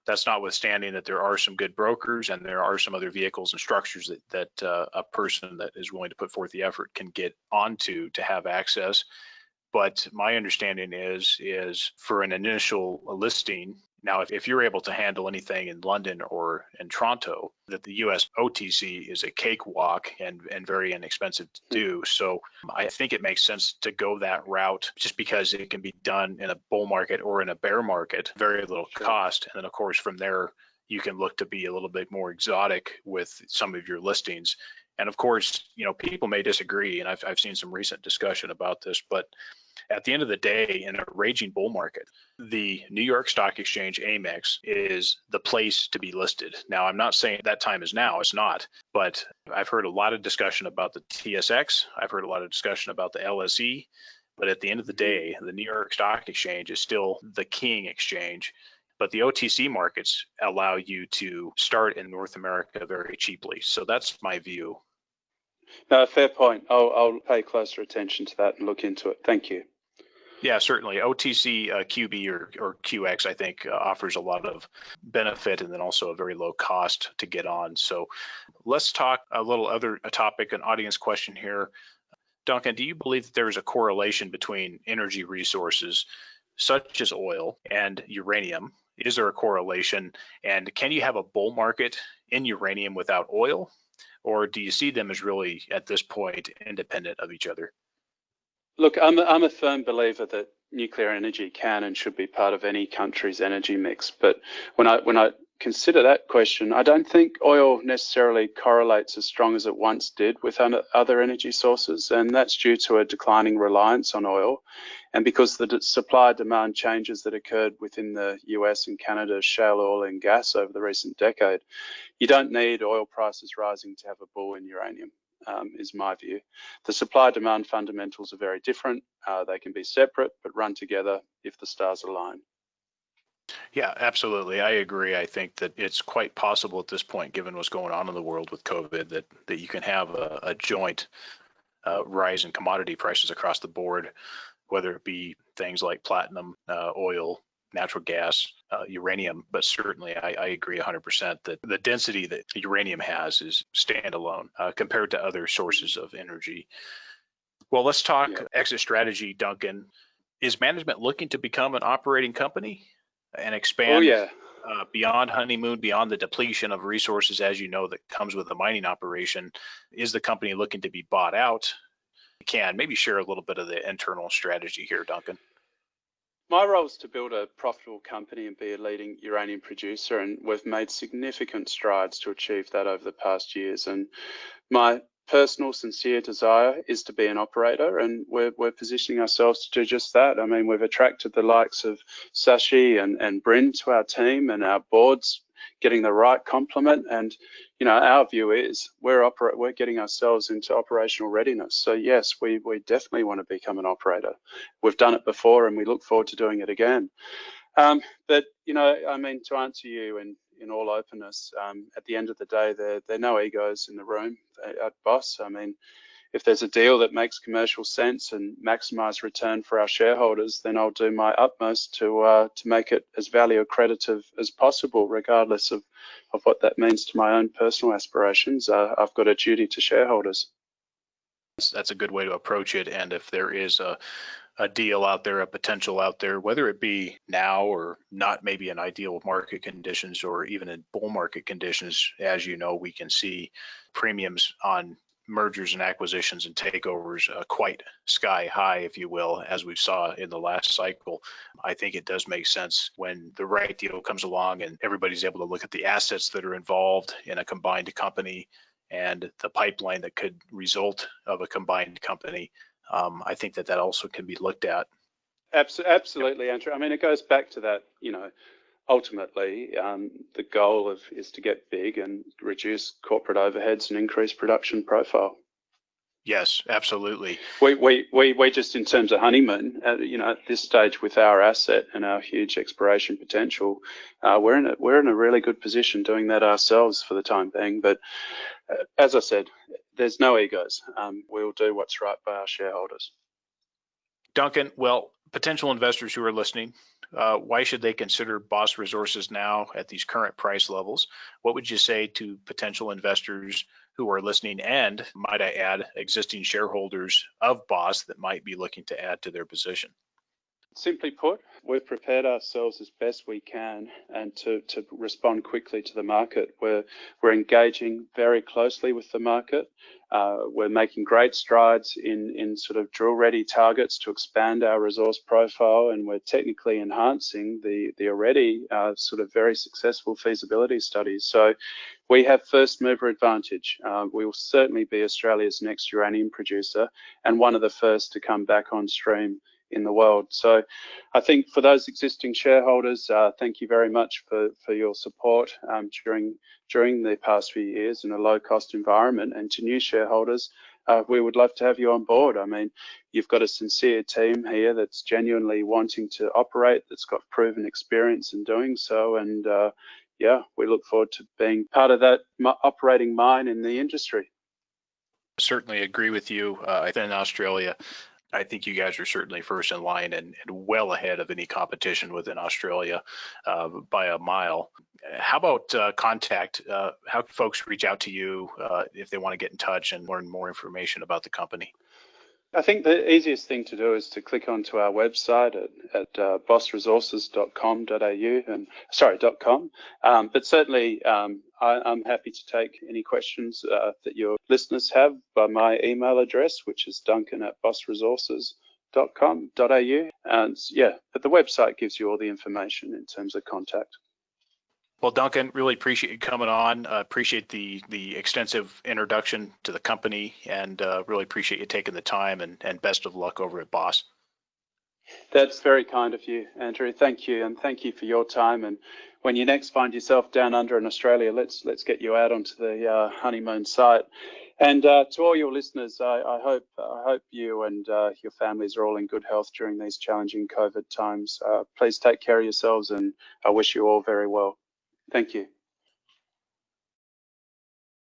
Speaker 1: That's notwithstanding that there are some good brokers and there are some other vehicles and structures that a person that is willing to put forth the effort can get onto to have access. But my understanding is for an initial listing. Now, if you're able to handle anything in London or in Toronto, that the US OTC is a cakewalk and very inexpensive to do. So I think it makes sense to go that route just because it can be done in a bull market or in a bear market, very little cost. And then, of course, from there, you can look to be a little bit more exotic with some of your listings. And of course, people may disagree, and I've seen some recent discussion about this, but at the end of the day, in a raging bull market, the New York Stock Exchange AMEX is the place to be listed. Now, I'm not saying that time is now, it's not, but I've heard a lot of discussion about the TSX. I've heard a lot of discussion about the LSE, but at the end of the day, the New York Stock Exchange is still the king exchange. But the OTC markets allow you to start in North America very cheaply. So that's my view.
Speaker 2: No, fair point. I'll pay closer attention to that and look into it. Thank you.
Speaker 1: Yeah, certainly. OTC QB or QX, I think, offers a lot of benefit and then also a very low cost to get on. So let's talk a topic, an audience question here. Duncan, do you believe that there is a correlation between energy resources such as oil and uranium? Is there a correlation? And can you have a bull market in uranium without oil? Or do you see them as really, at this point, independent of each other?
Speaker 2: Look, I'm a firm believer that nuclear energy can and should be part of any country's energy mix. But when I consider that question, I don't think oil necessarily correlates as strong as it once did with other energy sources, and that's due to a declining reliance on oil. And because the supply-demand changes that occurred within the US and Canada's shale oil and gas over the recent decade, you don't need oil prices rising to have a bull in uranium. Is my view. The supply-demand fundamentals are very different. They can be separate, but run together if the stars align.
Speaker 1: Yeah, absolutely. I agree. I think that it's quite possible at this point, given what's going on in the world with COVID, that you can have a joint rise in commodity prices across the board, whether it be things like platinum, oil, natural gas, uranium. But certainly, I agree 100% that the density that uranium has is standalone compared to other sources of energy. Well, let's talk exit strategy, Duncan. Is management looking to become an operating company and expand beyond Honeymoon, beyond the depletion of resources, as you know, that comes with a mining operation? Is the company looking to be bought out? You can maybe share a little bit of the internal strategy here, Duncan.
Speaker 2: My role is to build a profitable company and be a leading uranium producer, and we've made significant strides to achieve that over the past years. And my personal, sincere desire is to be an operator, and we're positioning ourselves to do just that. I mean, we've attracted the likes of Sashi and Bryn to our team, and our board's getting the right complement. And our view is we're getting ourselves into operational readiness. So yes, we definitely want to become an operator. We've done it before, and we look forward to doing it again. But I mean, to answer you in all openness, at the end of the day, there are no egos in the room at Boss. I mean, if there's a deal that makes commercial sense and maximize return for our shareholders, then I'll do my utmost to make it as value accretive as possible, regardless of what that means to my own personal aspirations. I've got a duty to shareholders.
Speaker 1: That's a good way to approach it. And if there is a deal out there, a potential out there, whether it be now or not, maybe in ideal market conditions or even in bull market conditions, as you know, we can see premiums on mergers and acquisitions and takeovers quite sky high, if you will, as we saw in the last cycle. I think it does make sense when the right deal comes along and everybody's able to look at the assets that are involved in a combined company and the pipeline that could result of a combined company. I think that also can be looked at.
Speaker 2: Absolutely, Andrew. I mean, it goes back to that, ultimately, the goal is to get big and reduce corporate overheads and increase production profile.
Speaker 1: Yes, absolutely.
Speaker 2: We just, in terms of Honeymoon, at this stage with our asset and our huge exploration potential, we're in a really good position doing that ourselves for the time being. But as I said, there's no egos. We'll do what's right by our shareholders.
Speaker 1: Duncan, well, potential investors who are listening, why should they consider Boss Resources now at these current price levels? What would you say to potential investors who are listening and, might I add, existing shareholders of Boss that might be looking to add to their position?
Speaker 2: Simply put, we've prepared ourselves as best we can and to respond quickly to the market. We're engaging very closely with the market. We're making great strides in sort of drill-ready targets to expand our resource profile, and we're technically enhancing the already sort of very successful feasibility studies. So we have first mover advantage. We will certainly be Australia's next uranium producer and one of the first to come back on stream in the world. So I think for those existing shareholders, thank you very much for your support during the past few years in a low cost environment. And to new shareholders, we would love to have you on board. I mean, you've got a sincere team here that's genuinely wanting to operate, that's got proven experience in doing so. And yeah, we look forward to being part of that operating mine in the industry.
Speaker 1: Certainly agree with you. In Australia, I think you guys are certainly first in line and well ahead of any competition within Australia by a mile. How about contact? How can folks reach out to you if they want to get in touch and learn more information about the company?
Speaker 2: I think the easiest thing to do is to click onto our website at bossresources.com.au and .com. But certainly, I'm happy to take any questions that your listeners have by my email address, which is duncan@bossresources.com.au. And yeah, but the website gives you all the information in terms of contact.
Speaker 1: Well, Duncan, really appreciate you coming on. Appreciate the extensive introduction to the company, and really appreciate you taking the time, and best of luck over at Boss.
Speaker 2: That's very kind of you, Andrew. Thank you, and thank you for your time. And when you next find yourself down under in Australia, let's get you out onto the Honeymoon site. And to all your listeners, I hope you and your families are all in good health during these challenging COVID times. Please take care of yourselves, and I wish you all very well. Thank you.